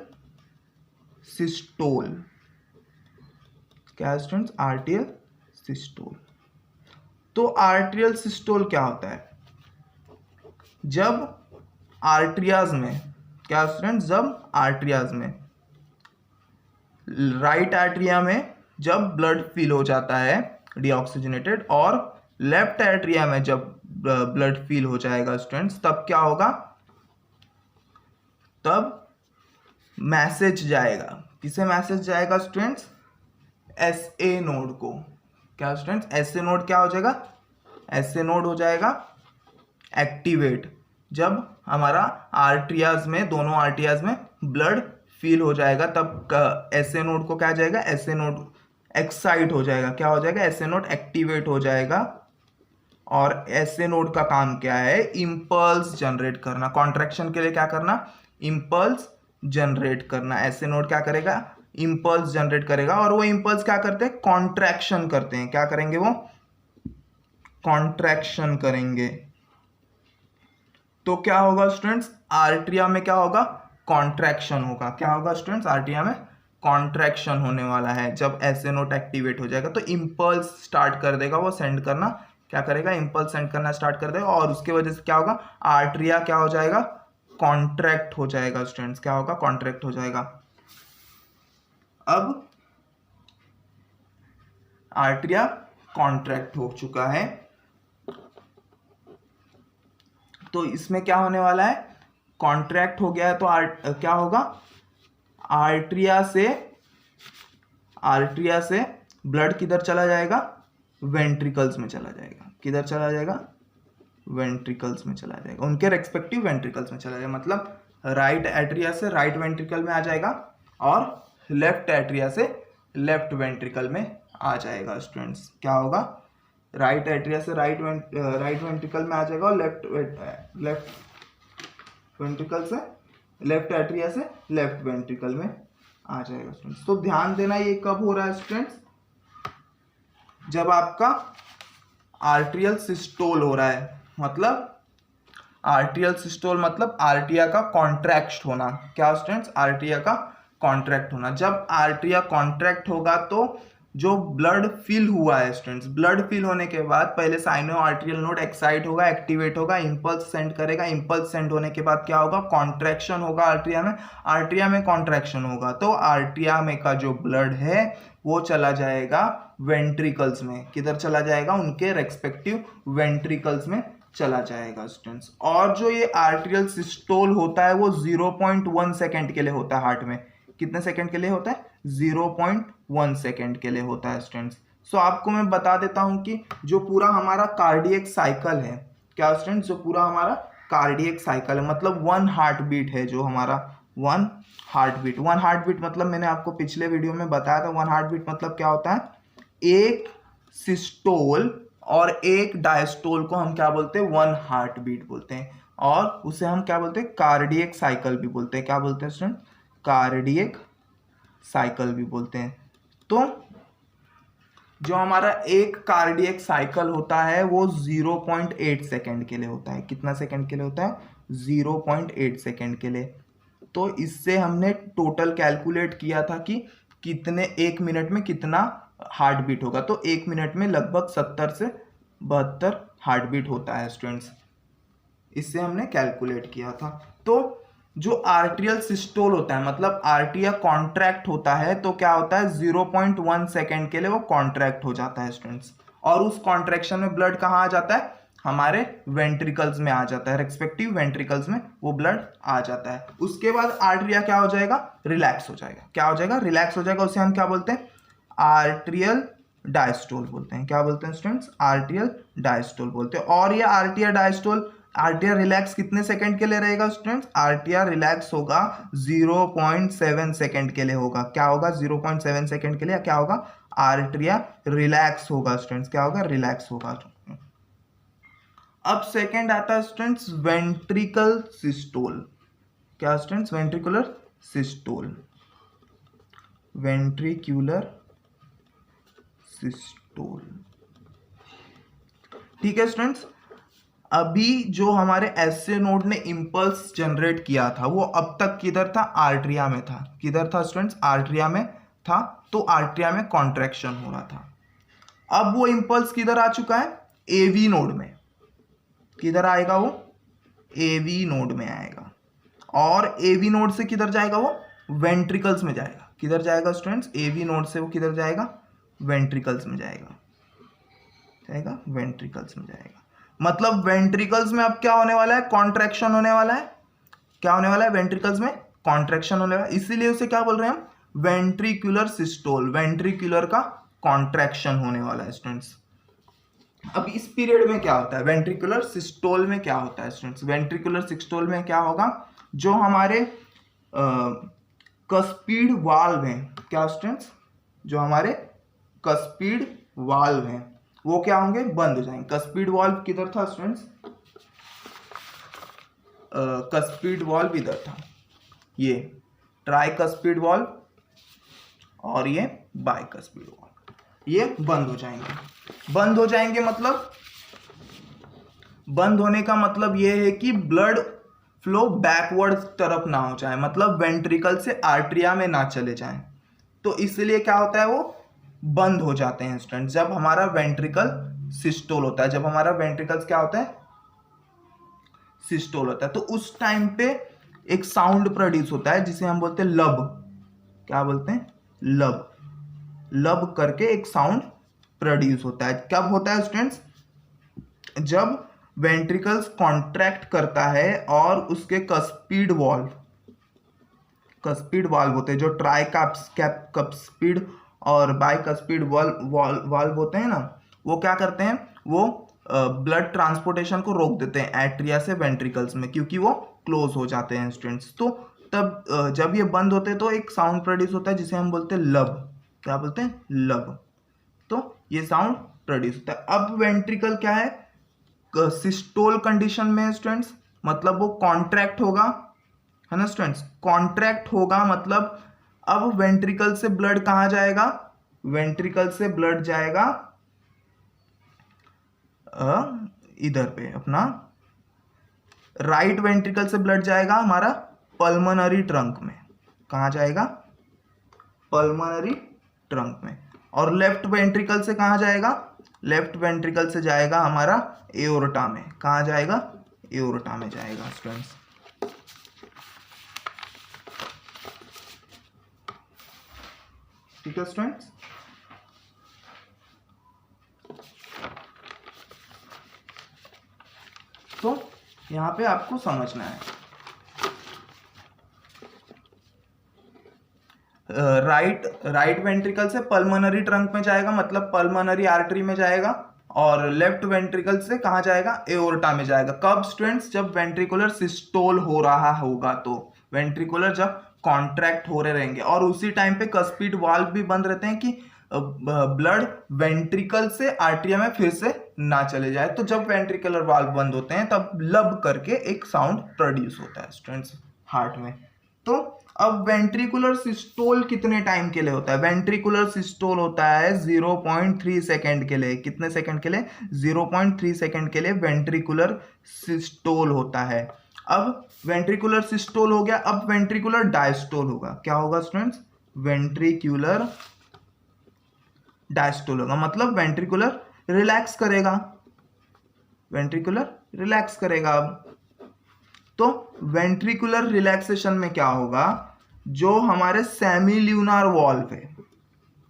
systole. क्या है स्टूडेंट्स? Atrial systole. तो आर्ट्रियल सिस्टोल क्या होता है? जब आर्ट्रियाज में, क्या स्टूडेंट्स? जब आर्ट्रियाज में, राइट आर्ट्रिया में जब ब्लड फिल हो जाता है डीऑक्सीजनेटेड, और लेफ्ट आर्ट्रिया में जब ब्लड फिल हो जाएगा स्टूडेंट्स, तब क्या होगा? तब मैसेज जाएगा, किसे मैसेज जाएगा स्टूडेंट्स? SA नोड को। क्या स्टूडेंट्स? SA नोड क्या हो जाएगा? SA नोड हो जाएगा एक्टिवेट जब हमारा आर्टरियाज में, दोनों आर्टरियाज में ब्लड फिल हो जाएगा, तब SA नोड को क्या जाएगा? SA नोड एक्साइट हो जाएगा। क्या हो जाएगा? SA नोड एक्टिवेट हो जाएगा। और SA नोड का काम क्या है? इंपल्स जनरेट करना। कॉन्ट्रैक्शन के लिए क्या करना? इंपल्स जनरेट करना। SA नोड क्या करेगा? इंपल्स जनरेट करेगा। और वो इंपल्स क्या करते हैं? कॉन्ट्रैक्शन करते हैं। क्या करेंगे? वो कॉन्ट्रैक्शन करेंगे। तो क्या होगा स्टूडेंट्स? आर्टरिया में क्या होगा? कॉन्ट्रैक्शन होगा। क्या होगा स्टूडेंट्स? आर्टरिया में कॉन्ट्रैक्शन होने वाला है। जब SA नोड एक्टिवेट हो जाएगा तो इंपल्स स्टार्ट कर देगा, वो सेंड करना। क्या करेगा? इंपल्स सेंड करना स्टार्ट कर देगा। और उसके वजह से क्या होगा? आर्टरिया क्या हो जाएगा? कॉन्ट्रैक्ट हो जाएगा स्टूडेंट्स। क्या होगा? कॉन्ट्रैक्ट हो जाएगा। अब आर्टरिया कॉन्ट्रैक्ट हो चुका है, तो इसमें क्या होने वाला है? कॉन्ट्रैक्ट हो गया है तो क्या होगा? आर्टरिया से ब्लड किधर चला जाएगा? वेंट्रिकल्स में चला जाएगा। किधर चला जाएगा? वेंट्रिकल्स में चला जाएगा, उनके रेस्पेक्टिव वेंट्रिकल्स में चला जाएगा। मतलब राइट एट्रिया से राइट वेंट्रिकल में आ जाएगा और लेफ्ट एट्रिया से लेफ्ट वेंट्रिकल में आ जाएगा स्टूडेंट्स। क्या होगा? राइट एट्रिया से राइट वेंट्रिकल में आ जाएगा और लेफ्ट वेंट्रिकल से लेफ्ट एट्रिया से लेफ्ट वेंट्रिकल में आ जाएगा स्टूडेंट्स। तो ध्यान देना, ये कब हो रहा है स्टूडेंट्स? जब आपका आर्टरियल सिस्टोल हो रहा है। मतलब आर्टरियल सिस्टोल मतलब आर्टरिया का कॉन्ट्रैक्ट होना। क्या स्टूडेंट्स? आर्टरिया का कॉन्ट्रैक्ट होना। जब आर्टरिया कॉन्ट्रैक्ट होगा तो जो ब्लड फिल हुआ है स्टूडेंट्स, ब्लड फिल होने के बाद पहले साइनो आर्टरियल नोड एक्साइट होगा, एक्टिवेट होगा, इंपल्स सेंड करेगा। इंपल्स सेंड होने के बाद क्या होगा? कॉन्ट्रैक्शन होगा आर्टरिया में। आर्टरिया में कॉन्ट्रैक्शन होगा तो आर्टरिया में का जो ब्लड है वो चला जाएगा वेंट्रिकल्स में। किधर चला जाएगा? उनके रेस्पेक्टिव वेंट्रिकल्स में चला जाएगा स्टूडेंट्स। और जो ये आर्टरियल सिस्टोल होता है वो 0.1 सेकेंड के लिए होता है हार्ट में। कितने सेकंड के लिए होता है? 0.1 सेकंड के लिए होता है स्टूडेंट्स। सो आपको मैं बता देता हूं कि जो पूरा हमारा कार्डियक साइकिल है, क्या स्टूडेंट्स? जो पूरा हमारा कार्डियक साइकिल है, मतलब 1 हार्ट बीट है जो हमारा 1 हार्ट बीट। 1 हार्ट बीट मतलब मैंने आपको पिछले वीडियो में बताया था। 1 हार्ट बीट मतलब क्या होता है? एक सिस्टोल और एक डायस्टोल को हम क्या बोलते हैं? 1 हार्ट बीट बोलते हैं। और उसे हम क्या बोलते हैं? कार्डियक साइकिल भी बोलते हैं। क्या बोलते हैं स्टूडेंट? कार्डियक साइकिल भी बोलते हैं। तो जो हमारा एक कार्डियक साइकिल होता है वो 0.8 सेकेंड के लिए होता है। कितना सेकेंड के लिए होता है? 0.8 सेकेंड के लिए। तो इससे हमने टोटल कैलकुलेट किया था कि कितने, 1 मिनट में कितना हार्ट बीट होगा। तो 1 मिनट में लगभग 70 से 72 हार्ट बीट होता है स्टूडेंट्स। इससे हमने कैलकुलेट किया था। तो जो आर्टरियल सिस्टोल होता है, मतलब आर्टरिया कॉन्ट्रैक्ट होता है, तो क्या होता है? 0.1 सेकेंड के लिए वो कॉन्ट्रैक्ट हो जाता है स्टूडेंट्स। और उस कॉन्ट्रैक्शन में ब्लड कहाँ आ जाता है? हमारे वेंट्रिकल्स में आ जाता है, रेस्पेक्टिव वेंट्रिकल्स में वो ब्लड आ जाता है। उसके बाद आर्टरिया क्या हो जाएगा? रिलैक्स हो जाएगा। क्या हो जाएगा? रिलैक्स हो जाएगा। उसे हम क्या बोलते हैं? आर्टरियल डायस्टोल बोलते हैं। क्या बोलते हैं स्टूडेंट्स? आर्टरियल डायस्टोल बोलते हैं। और ये आर्टरिया डायस्टोल, आर्टरिया रिलैक्स कितने सेकंड के लिए रहेगा स्टूडेंट्स? आर्टरिया रिलैक्स होगा 0.7 सेकंड के लिए होगा। क्या होगा? 0.7 सेकंड के लिए क्या होगा? आर्टरिया रिलैक्स होगा स्टूडेंट्स। क्या होगा? रिलैक्स होगा। अब सेकंड आता है स्टूडेंट्स वेंट्रिकल सिस्टोल। क्या students? Ventricular systole. Ventricular systole. ठीक है स्टूडेंट्स। अभी जो हमारे SA नोड ने इंपल्स जनरेट किया था वो अब तक किधर था? आर्टरिया में था। किधर था स्टूडेंट्स? आर्टरिया में था। तो आर्टरिया में कॉन्ट्रैक्शन हो रहा था। अब वो इंपल्स किधर आ चुका है? AV नोड में। किधर आएगा वो? AV नोड में आएगा। और AV नोड से किधर जाएगा वो? वेंट्रिकल्स में जाएगा। किधर जाएगा स्टूडेंट्स? AV नोड से वो किधर जाएगा? वेंट्रिकल्स में जाएगा। वेंट्रिकल्स में जाएगा। मतलब वेंट्रिकल्स में अब क्या होने वाला है? कॉन्ट्रैक्शन होने वाला है। क्या होने वाला है? वेंट्रिकल्स में कॉन्ट्रैक्शन होने वाला, इसीलिए उसे क्या बोल रहे हैं हम, वेंट्रिकुलर सिस्टोल, वेंट्रिकुलर का कॉन्ट्रैक्शन होने वाला है स्टूडेंट्स। अब इस पीरियड में क्या होता है, वेंट्रिकुलर सिस्टोल में क्या होता है स्टूडेंट्स, वेंट्रिकुलर सिस्टोल में क्या होगा, जो हमारे कस्पीड वाल्व हैं, क्या स्टूडेंट्स, जो हमारे कस्पीड वाल्व हैं वो क्या होंगे, बंद हो जाएंगे। कस्पीड वाल्व किधर था स्टूडेंट्स, कस्पीड वाल्व इधर था, ये ट्राई कस्पीड वाल्व और ये बाई कस्पीड वाल्व, ये बंद हो जाएंगे। बंद हो जाएंगे मतलब, बंद होने का मतलब ये है कि ब्लड फ्लो बैकवर्ड तरफ ना हो जाए, मतलब वेंट्रिकल से आर्टरिया में ना चले जाएं। तो इसलिए क्या होता है, वो बंद हो जाते हैं स्टूडेंट जब हमारा वेंट्रिकल सिस्टोल होता है, जब हमारा वेंट्रिकल्स क्या होता है, सिस्टोल होता है। तो उस टाइम पे एक साउंड प्रोड्यूस होता है जिसे हम बोलते हैं लब, क्या बोलते हैं, लब, लब करके एक साउंड प्रोड्यूस होता है। कब होता है स्टूडेंट्स, जब वेंट्रिकल्स कॉन्ट्रैक्ट करता है और उसके कस्पीड वाल्व होते हैं, जो ट्राई कस्पीड और बाई कस्पीड वाल्व होते हैं ना, वो क्या करते हैं, वो ब्लड ट्रांसपोर्टेशन को रोक देते हैं एट्रिया से वेंट्रिकल्स में, क्योंकि वो क्लोज हो जाते हैं स्टूडेंट्स। तो तब जब ये बंद होते हैं तो एक साउंड प्रोड्यूस होता है जिसे हम बोलते हैं लब, क्या बोलते हैं, लब। तो ये साउंड प्रोड्यूस होता है। अब वेंट्रिकल क्या है, सिस्टोल कंडीशन में स्टूडेंट्स, मतलब वो कॉन्ट्रैक्ट होगा, है ना स्टूडेंट्स, कॉन्ट्रैक्ट होगा मतलब अब वेंट्रिकल से ब्लड कहाँ जाएगा, वेंट्रिकल से ब्लड जाएगा इधर पे अपना राइट वेंट्रिकल से ब्लड जाएगा हमारा पल्मोनरी ट्रंक में, कहाँ जाएगा, पल्मोनरी ट्रंक में। और लेफ्ट वेंट्रिकल से कहाँ जाएगा, लेफ्ट वेंट्रिकल से जाएगा हमारा एओर्टा में, कहाँ जाएगा, एओर्टा में जाएगा स्टूडेंट्स। ठीक है स्टूडेंट्स, तो यहां पे आपको समझना है, राइट वेंट्रिकल से पल्मोनरी ट्रंक में जाएगा, मतलब पल्मोनरी आर्टरी में जाएगा, और लेफ्ट वेंट्रिकल से कहाँ जाएगा, एओर्टा में जाएगा। कब स्टूडेंट्स, जब वेंट्रिकुलर सिस्टोल हो रहा होगा, तो वेंट्रिकुलर जब कॉन्ट्रैक्ट हो रहे रहेंगे और उसी टाइम पे कस्पीड वाल्व भी बंद रहते हैं कि ब्लड वेंट्रिकल से आर्टरिया में फिर से ना चले जाए। तो जब वेंट्रिकुलर वाल्व बंद होते हैं तब लब करके एक साउंड प्रोड्यूस होता है स्टूडेंट्स हार्ट में। तो अब वेंट्रिकुलर सिस्टोल कितने टाइम के लिए होता है, वेंट्रिकुलर सिस्टोल होता है 0.3 सेकेंड के लिए, कितने सेकेंड के लिए, 0.3 सेकेंड के लिए वेंट्रिकुलर सिस्टोल होता है। अब वेंट्रिकुलर सिस्टोल हो गया, अब वेंट्रिकुलर डायस्टोल होगा, क्या होगा स्टूडेंट्स, वेंट्रिकुलर डायस्टोल होगा, मतलब वेंट्रिकुलर रिलैक्स करेगा, वेंट्रिकुलर रिलैक्स करेगा। अब तो वेंट्रिकुलर रिलैक्सेशन में क्या होगा, जो हमारे सेमील्यूनार वॉल्व है,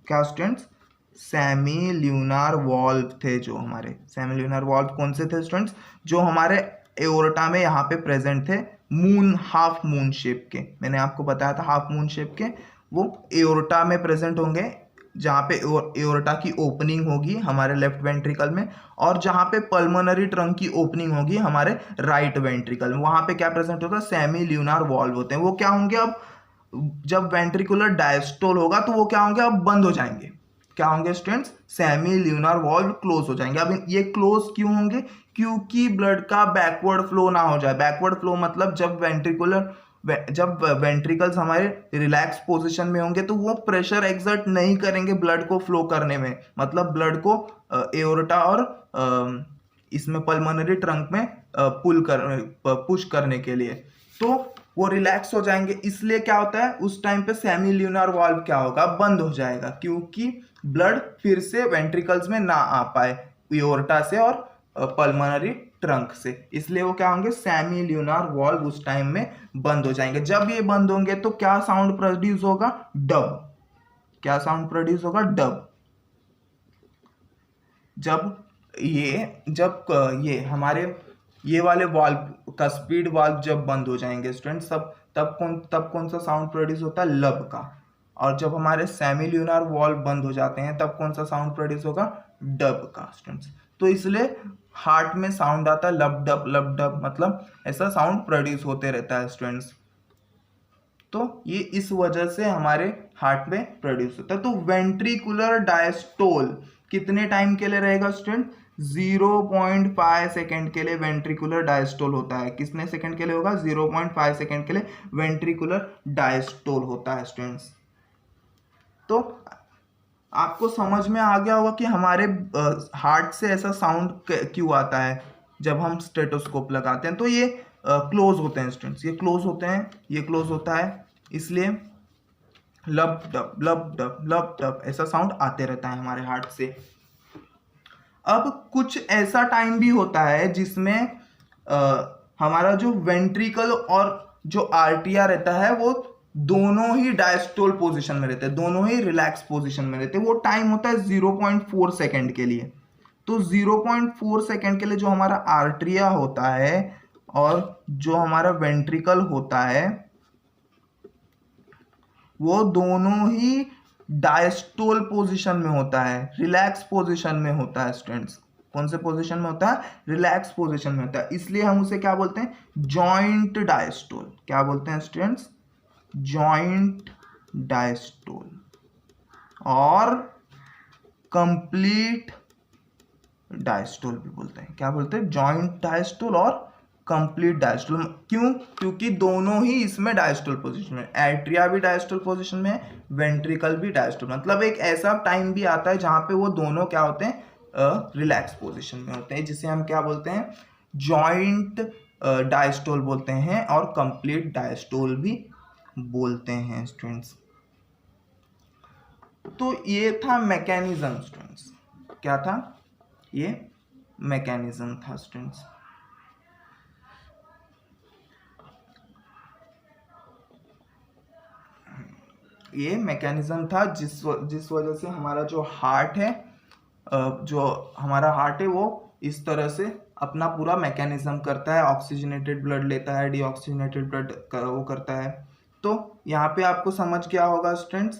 क्या स्टूडेंट्स, सेमील्यूनार वॉल्व थे, जो हमारे सेमील्यूनार वॉल्व कौन से थे स्टूडेंट्स, जो हमारे एओर्टा में यहाँ पे प्रेजेंट थे, मून, हाफ मून शेप के, मैंने आपको बताया था हाफ मून शेप के, वो एओर्टा में प्रेजेंट होंगे, जहाँ पे एओर्टा की ओपनिंग होगी हमारे लेफ्ट वेंट्रिकल में, और जहाँ पे पल्मोनरी ट्रंक की ओपनिंग होगी हमारे राइट वेंट्रिकल में, वहाँ पे क्या प्रेजेंट होता है, सेमील्यूनार वॉल्व होते हैं। वो क्या होंगे, अब जब वेंट्रिकुलर डायस्टोल होगा तो वो क्या होंगे, अब बंद हो जाएंगे, क्या होंगे स्टूडेंट्स, सेमील्यूनार वॉल्व क्लोज हो जाएंगे। अब ये क्लोज क्यों होंगे, क्योंकि ब्लड का बैकवर्ड फ्लो ना हो जाए। बैकवर्ड फ्लो मतलब जब वेंट्रिकल्स हमारे रिलैक्स पोजीशन में होंगे तो वो प्रेशर एक्सर्ट नहीं करेंगे ब्लड को फ्लो करने में, मतलब ब्लड को एओर्टा और इसमें पल्मोनरी ट्रंक में पुश करने के लिए, तो वो रिलैक्स हो जाएंगे। इसलिए क्या होता है, उस टाइम पे सेमील्यूनार वाल्व क्या होगा, बंद हो जाएगा, क्योंकि ब्लड फिर से वेंट्रिकल्स में ना आ पाए एओर्टा से और पल्मोनरी ट्रंक से, इसलिए वो क्या होंगे, सेमील्यूनार वॉल्व उस टाइम में बंद हो जाएंगे। जब ये बंद होंगे तो क्या साउंड प्रोड्यूस होगा, डब, क्या साउंड प्रोड्यूस होगा, डब। जब ये हमारे ये वाले वाल्व कस्पीड वाल्व जब बंद हो जाएंगे स्टूडेंट, सब तब कौन सा साउंड प्रोड्यूस होता है, लब का। और जब हमारे सेमिल्यूनर वॉल्व बंद हो जाते हैं तब कौन सा साउंड प्रोड्यूस होगा, डब का स्टूडेंट्स। तो इसलिए हार्ट में साउंड आता है लब डब, मतलब ऐसा साउंड प्रोड्यूस होते रहता है स्टूडेंट्स। तो ये इस वजह से हमारे हार्ट में प्रोड्यूस होता है। तो वेंट्रिकुलर डायस्टोल कितने टाइम के लिए रहेगा स्टूडेंट, 0.5 सेकेंड के लिए वेंट्रिकुलर डायस्टोल होता है। कितने सेकेंड के लिए होगा, 0.5 सेकेंड के लिए वेंट्रिकुलर डायस्टोल होता है स्टूडेंट्स। तो आपको समझ में आ गया होगा कि हमारे हार्ट से ऐसा साउंड क्यों आता है जब हम स्टेटोस्कोप लगाते हैं। तो ये क्लोज होते हैं स्टूडेंट्स, ये क्लोज होते हैं, ये क्लोज होता है, इसलिए लब डब ऐसा साउंड आते रहता है हमारे हार्ट से। अब कुछ ऐसा टाइम भी होता है जिसमें हमारा जो वेंट्रिकल और जो आर्टिया रहता है वो दोनों ही डायस्टोल पोजीशन में रहते हैं, दोनों ही रिलैक्स पोजीशन में रहते हैं। वो टाइम होता है 0.4 सेकेंड के लिए। तो 0.4 सेकेंड के लिए जो हमारा आर्ट्रिया होता है और जो हमारा वेंट्रिकल होता है वो दोनों ही डायस्टोल पोजीशन में होता है, रिलैक्स पोजीशन में होता है स्टूडेंट्स। कौन से पोजीशन में होता है, रिलैक्स पोजीशन में होता है। इसलिए हम उसे क्या बोलते हैं, जॉइंट डायस्टोल। क्या बोलते हैं स्टूडेंट्स, जॉइंट डायस्टोल और कंप्लीट डायस्टोल भी बोलते हैं। क्या बोलते हैं, जॉइंट डायस्टोल और कंप्लीट डायस्टोल। क्यों, क्योंकि दोनों ही इसमें डायस्टोल पोजीशन में, एट्रिया भी डायस्टोल पोजीशन में है, वेंट्रिकल भी डायस्टोल। मतलब एक ऐसा टाइम भी आता है जहां पे वो दोनों क्या होते हैं, रिलैक्स पोजीशन में होते हैं, जिसे हम क्या बोलते हैं, जॉइंट डायस्टोल बोलते हैं और कंप्लीट डायस्टोल भी बोलते हैं स्टूडेंट्स। तो ये था मैकेनिज्म स्टूडेंट्स। क्या था, ये मैकेनिज्म था स्टूडेंट्स। ये मैकेनिज्म था जिस वजह से हमारा जो हार्ट है, वो इस तरह से अपना पूरा मैकेनिज्म करता है। ऑक्सीजनेटेड ब्लड लेता है, डीऑक्सीजनेटेड ब्लड वो करता है। तो यहाँ पे आपको समझ गया होगा स्टूडेंट्स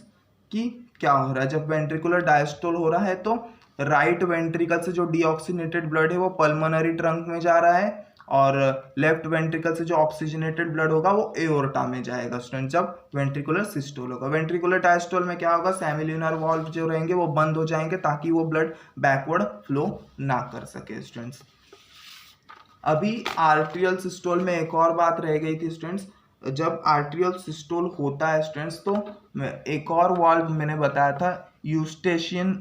कि क्या हो रहा है। जब वेंट्रिकुलर डायस्टोल हो रहा है तो राइट वेंट्रिकल से जो डीऑक्सीजनेटेड ब्लड है वो पल्मोनरी ट्रंक में जा रहा है और लेफ्ट वेंट्रिकल से जो ऑक्सीजनेटेड ब्लड होगा वो एओर्टा में जाएगा स्टूडेंट, जब वेंट्रिकुलर सिस्टोल होगा। वेंट्रिकुलर डायस्टोल में क्या होगा, सेमिल्यूनर वॉल्व जो रहेंगे वो बंद हो जाएंगे ताकि वो ब्लड बैकवर्ड फ्लो ना कर सके स्टूडेंट्स। अभी आर्ट्रियल सिस्टोल में एक और बात रह गई थी स्टूडेंट्स। जब आर्ट्रियल सिस्टोल होता है स्टूडेंट्स तो एक और वाल्व मैंने बताया था, यूस्टेचियन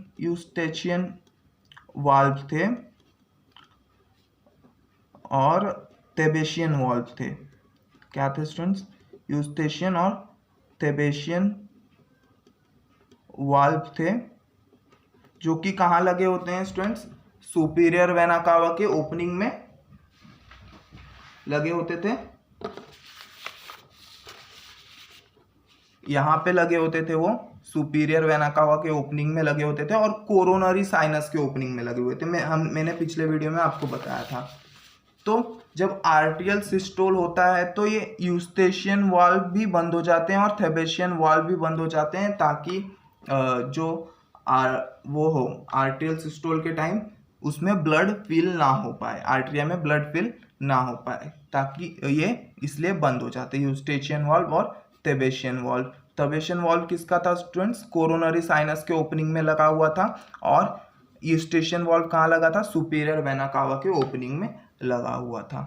वाल्व थे और थेबेशियन वाल्व थे। क्या थे स्टूडेंट्स, यूस्टेशियन और थेबेशियन वाल्व थे, जो कि कहाँ लगे होते हैं स्टूडेंट्स, सुपीरियर वेना कावा के ओपनिंग में लगे होते थे। यहाँ पे लगे होते थे वो, सुपीरियर वेना कावा के ओपनिंग में लगे होते थे और कोरोनरी साइनस के ओपनिंग में लगे हुए थे। मैंने पिछले वीडियो में आपको बताया था। तो जब आर्ट्रियल सिस्टोल होता है तो ये यूस्टेशियन वाल्व भी बंद हो जाते हैं और थेबेशियन वाल्व भी बंद हो जाते हैं, ताकि जो वो हो आर्ट्रियल सिस्टोल के टाइम उसमें ब्लड फिल ना हो पाए, आर्ट्रिया में ब्लड फिल ना हो पाए, ताकि ये इसलिए बंद हो जाते हैं, यूस्टेशियन वाल्व और थेबेशियन वाल्व। थेबेशियन वाल्व किसका था स्टूडेंट्स, कोरोनरी साइनस के ओपनिंग में लगा हुआ था और यूस्टेशियन वाल्व कहाँ लगा था, सुपीरियर वेना कावा के ओपनिंग में लगा हुआ था।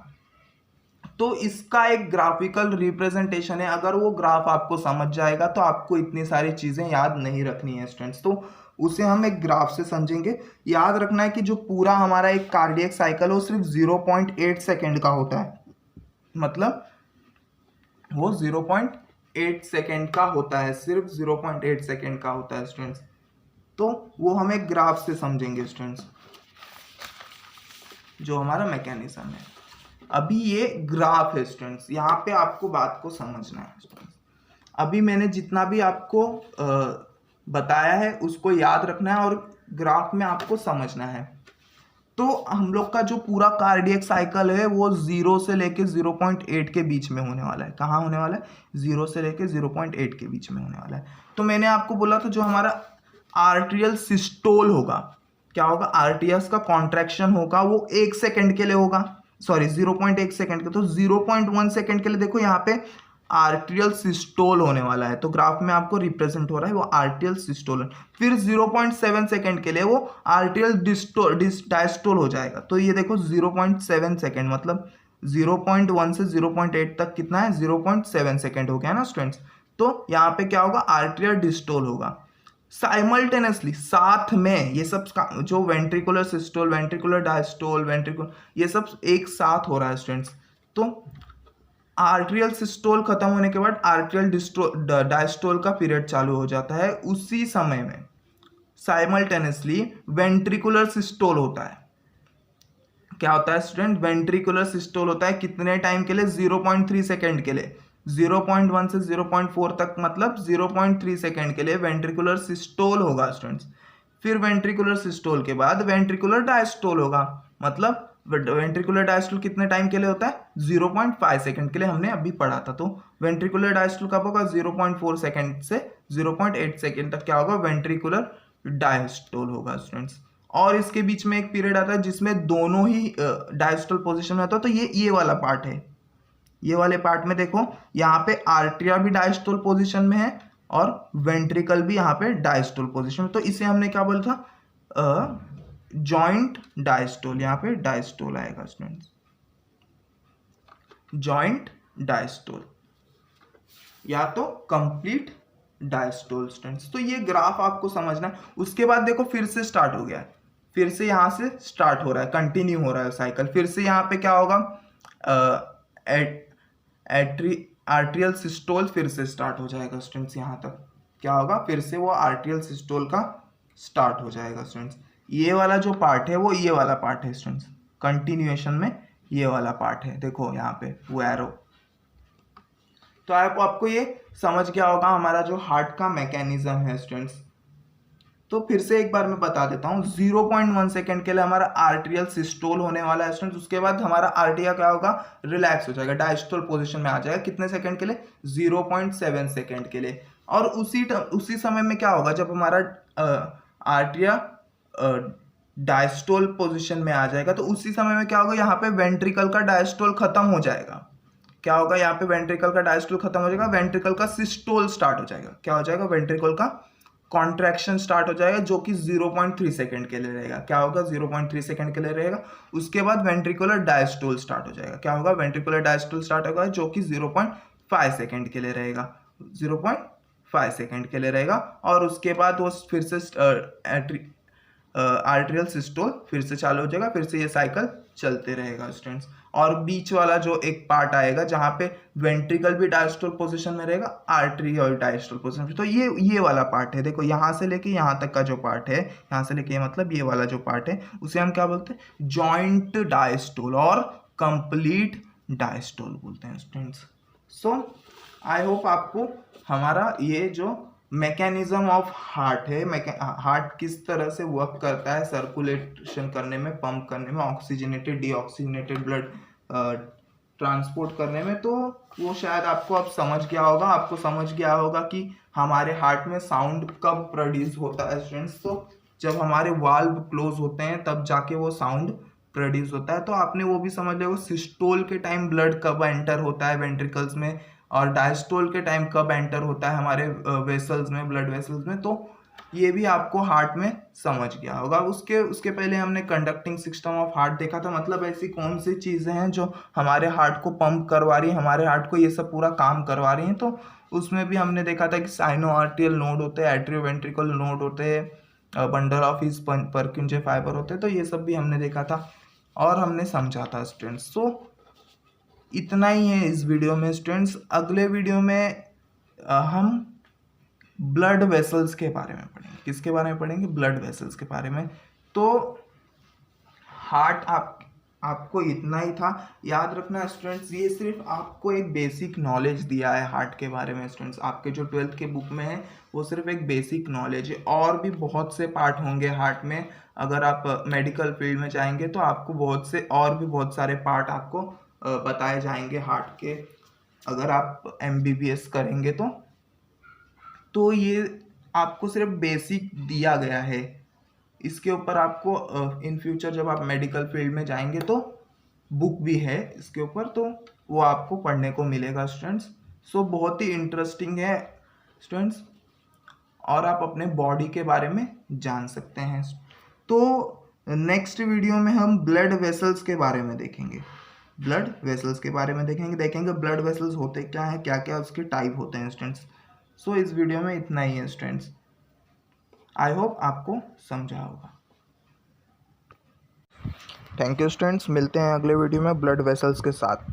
तो इसका एक ग्राफिकल रिप्रेजेंटेशन है। अगर वो ग्राफ आपको समझ जाएगा तो आपको इतनी सारी चीजें याद नहीं रखनी है स्टूडेंट्स, तो उसे हम एक ग्राफ से समझेंगे। याद रखना है कि जो पूरा हमारा एक कार्डियक साइकिल हो सिर्फ 0.8 सेकेंड का होता है, मतलब वो 0.8 सेकेंड का होता है, सिर्फ 0.8 सेकेंड का होता है स्टूडेंट्स। तो वो हम एक ग्राफ से समझेंगे स्टूडेंट्स, जो हमारा मैकेनिज्म है। अभी ये ग्राफ है स्टूडेंट्स, यहाँ पे आपको बात को समझना है स्टूडेंट्स। अभी मैंने जितना भी आपको बताया है उसको याद रखना है और ग्राफ में आपको समझना है। तो हम लोग का जो पूरा कार्डियक साइकिल है वो 0 से लेके 0.8 के बीच में होने वाला है। कहाँ होने वाला है? 0 से लेके 0.8 के बीच में होने वाला है। तो मैंने आपको बोला था जो हमारा आर्टेरियल सिस्टोल होगा, क्या होगा? आरटीएस का कॉन्ट्रैक्शन होगा वो 1 सेकेंड के लिए होगा, सॉरी 0.1 सेकेंड के, तो 0.1 सेकेंड के लिए देखो यहाँ पे आर्टेरियल सिस्टोल होने वाला है। तो ग्राफ में आपको रिप्रेजेंट हो रहा है वो आर्टेरियल सिस्टोल। फिर 0.7 सेकेंड के लिए वो आर्टेरियल डायस्टोल हो जाएगा। तो ये देखो 0.7 सेकेंड, मतलब 0.1 से 0.8 तक कितना है? 0.7 सेकेंड हो गया ना स्टूडेंट्स। तो यहाँ पे क्या होगा? आर्टेरियल डिस्टोल होगा। साइमल्टेनियसली साथ में ये सब जो ventricular systole, ventricular diastole, ventricular, ये सब एक साथ हो रहा है स्टूडेंट्स। तो आर्टेरियल सिस्टोल खत्म होने के बाद आर्टेरियल डायस्टोल का पीरियड चालू हो जाता है। उसी समय में साइमल्टेनियसली वेंट्रिकुलर सिस्टोल होता है। क्या होता है स्टूडेंट? वेंट्रिकुलर सिस्टोल होता है कितने टाइम के लिए? 0.3 सेकेंड के लिए। 0.1 से 0.4 तक, मतलब 0.3 सेकेंड के लिए वेंट्रिकुलर सिस्टोल होगा स्टूडेंट्स। फिर वेंट्रिकुलर सिस्टोल के बाद वेंट्रिकुलर डायस्टोल होगा, मतलब वेंट्रिकुलर डायस्टोल कितने टाइम के लिए होता है? 0.5 सेकेंड के लिए, हमने अभी पढ़ा था। तो वेंट्रिकुलर डायस्टोल कब होगा? 0.4 सेकेंड से 0.8 सेकेंड तक क्या होगा? वेंट्रिकुलर डायस्टोल होगा स्टूडेंट्स। और इसके बीच में एक पीरियड आता है जिसमें दोनों ही डायस्टोल पोजीशन में होता है। तो ये वाला पार्ट है। ये वाले पार्ट में देखो यहाँ पे आर्टेरिया भी डायस्टोल पोजीशन में है और वेंट्रिकल भी यहाँ पे डायस्टोल पोजीशन में। तो इसे हमने क्या बोला था? Joint diastole. यहाँ पे डायस्टोल आएगा स्टूडेंट्स, जॉइंट डायस्टोल या तो कंप्लीट डायस्टोल स्टूडेंट्स। तो ये ग्राफ आपको समझना है। उसके बाद देखो फिर से स्टार्ट हो गया है, फिर से यहाँ से स्टार्ट हो रहा है, कंटिन्यू हो रहा है साइकिल। फिर से यहाँ पे क्या होगा? आर्टेरियल सिस्टोल फिर से स्टार्ट हो जाएगा स्टूडेंट्स। यहाँ तक क्या होगा? फिर से वो आर्टेरियल सिस्टोल का स्टार्ट हो जाएगा स्टूडेंट्स। ये वाला जो पार्ट है वो ये वाला पार्ट है स्टूडेंट्स, कंटिन्यूएशन में ये वाला पार्ट है। देखो यहाँ पे वो एरो। तो आपको ये समझ गया होगा हमारा जो हार्ट का मैकेनिज्म है स्टूडेंट्स। तो फिर से एक बार मैं बता देता हूँ, 0.1 सेकेंड के लिए हमारा आर्टेरियल सिस्टोल होने वाला है स्टूडेंट्स। उसके बाद हमारा आर्टिया क्या होगा? रिलैक्स हो जाएगा, डायस्टोल पोजीशन में आ जाएगा। कितने सेकंड के लिए? 0.7 सेकेंड के लिए। और उसी समय में क्या होगा? जब हमारा आर्टिया डायस्टोल पोजीशन में आ जाएगा तो उसी समय में क्या होगा? यहाँ पे वेंट्रिकल का डायस्टोल खत्म हो जाएगा। क्या होगा? यहाँ पे वेंट्रिकल का डायस्टोल खत्म हो जाएगा, वेंट्रिकल का सिस्टोल स्टार्ट हो जाएगा। क्या हो जाएगा? वेंट्रिकल का कॉन्ट्रैक्शन स्टार्ट हो जाएगा, जो कि 0.3 सेकेंड के लिए रहेगा। क्या होगा? 0.3 सेकेंड के लिए रहेगा। उसके बाद वेंट्रिकुलर डायस्टोल स्टार्ट हो जाएगा। क्या होगा? वेंट्रिकुलर डायस्टोल स्टार्ट होगा, जो कि 0.5 सेकेंड के लिए रहेगा। 0.5 सेकेंड के लिए रहेगा। और उसके बाद वो फिर से आर्टेरियल सिस्टोल फिर से चालू हो जाएगा, फिर से ये साइकिल चलते रहेगा स्टूडेंट्स। और बीच वाला जो एक पार्ट आएगा जहाँ पे वेंट्रिकल भी डायस्टोल पोजीशन में रहेगा, आर्टरी और डायस्टोल पोजीशन में। तो ये वाला पार्ट है। देखो यहाँ से लेके यहाँ तक का जो पार्ट है, यहाँ से लेके मतलब ये वाला जो पार्ट है, उसे हम क्या बोलते हैं? जॉइंट डायस्टोल और कंप्लीट डायस्टोल बोलते हैं स्टूडेंट्स। सो आई होप आपको हमारा ये जो मैकेनिज्म ऑफ हार्ट है, हार्ट किस तरह से वर्क करता है सर्कुलेशन करने में, पंप करने में, ऑक्सीजनेटेड डीऑक्सीजनेटेड ब्लड ट्रांसपोर्ट करने में, तो वो शायद आपको अब समझ गया होगा। आपको समझ गया होगा कि हमारे हार्ट में साउंड कब प्रोड्यूस होता है स्टूडेंट्स। तो जब हमारे वाल्व क्लोज होते हैं तब जाके वो साउंड प्रोड्यूस होता है। तो आपने वो भी समझ लिया सिस्टोल के टाइम ब्लड कब एंटर होता है वेंट्रिकल्स में, और डायस्टोल के टाइम कब एंटर होता है हमारे वेसल्स में, ब्लड वेसल्स में। तो ये भी आपको हार्ट में समझ गया होगा। उसके पहले हमने कंडक्टिंग सिस्टम ऑफ हार्ट देखा था, मतलब ऐसी कौन सी चीज़ें हैं जो हमारे हार्ट को पंप करवा रही हैं, हमारे हार्ट को ये सब पूरा काम करवा रही हैं। तो उसमें भी हमने देखा था कि साइनो आर्टियल नोड होते हैं, एट्रियो वेंट्रिकल नोड होते हैं, बंडल ऑफ हिज परक्यूंजे फाइबर होते हैं। तो ये सब भी हमने देखा था और हमने समझा था स्टूडेंट्स। सो इतना ही है इस वीडियो में स्टूडेंट्स। अगले वीडियो में हम ब्लड वेसल्स के बारे में पढ़ेंगे। किसके बारे में पढ़ेंगे? ब्लड वेसल्स के बारे में। तो हार्ट आपको इतना ही था। याद रखना स्टूडेंट्स, ये सिर्फ आपको एक बेसिक नॉलेज दिया है हार्ट के बारे में स्टूडेंट्स। आपके जो 12th के बुक में है वो सिर्फ एक बेसिक नॉलेज है, और भी बहुत से पार्ट होंगे हार्ट में। अगर आप मेडिकल फील्ड में जाएंगे तो आपको बहुत से और भी बहुत सारे पार्ट आपको बताए जाएंगे हार्ट के, अगर आप MBBS करेंगे तो ये आपको सिर्फ बेसिक दिया गया है। इसके ऊपर आपको इन फ्यूचर जब आप मेडिकल फील्ड में जाएंगे तो बुक भी है इसके ऊपर, तो वो आपको पढ़ने को मिलेगा स्टूडेंट्स। सो बहुत ही इंटरेस्टिंग है स्टूडेंट्स, और आप अपने बॉडी के बारे में जान सकते हैं। तो नेक्स्ट वीडियो में हम ब्लड वेसल्स के बारे में देखेंगे, ब्लड वेसल्स के बारे में देखेंगे ब्लड वेसल्स होते क्या हैं, क्या क्या उसके टाइप होते हैं स्टूडेंट्स। सो इस वीडियो में इतना ही है स्टूडेंट्स, आई होप आपको समझा होगा। थैंक यू स्टूडेंट्स, मिलते हैं अगले वीडियो में ब्लड वेसल्स के साथ।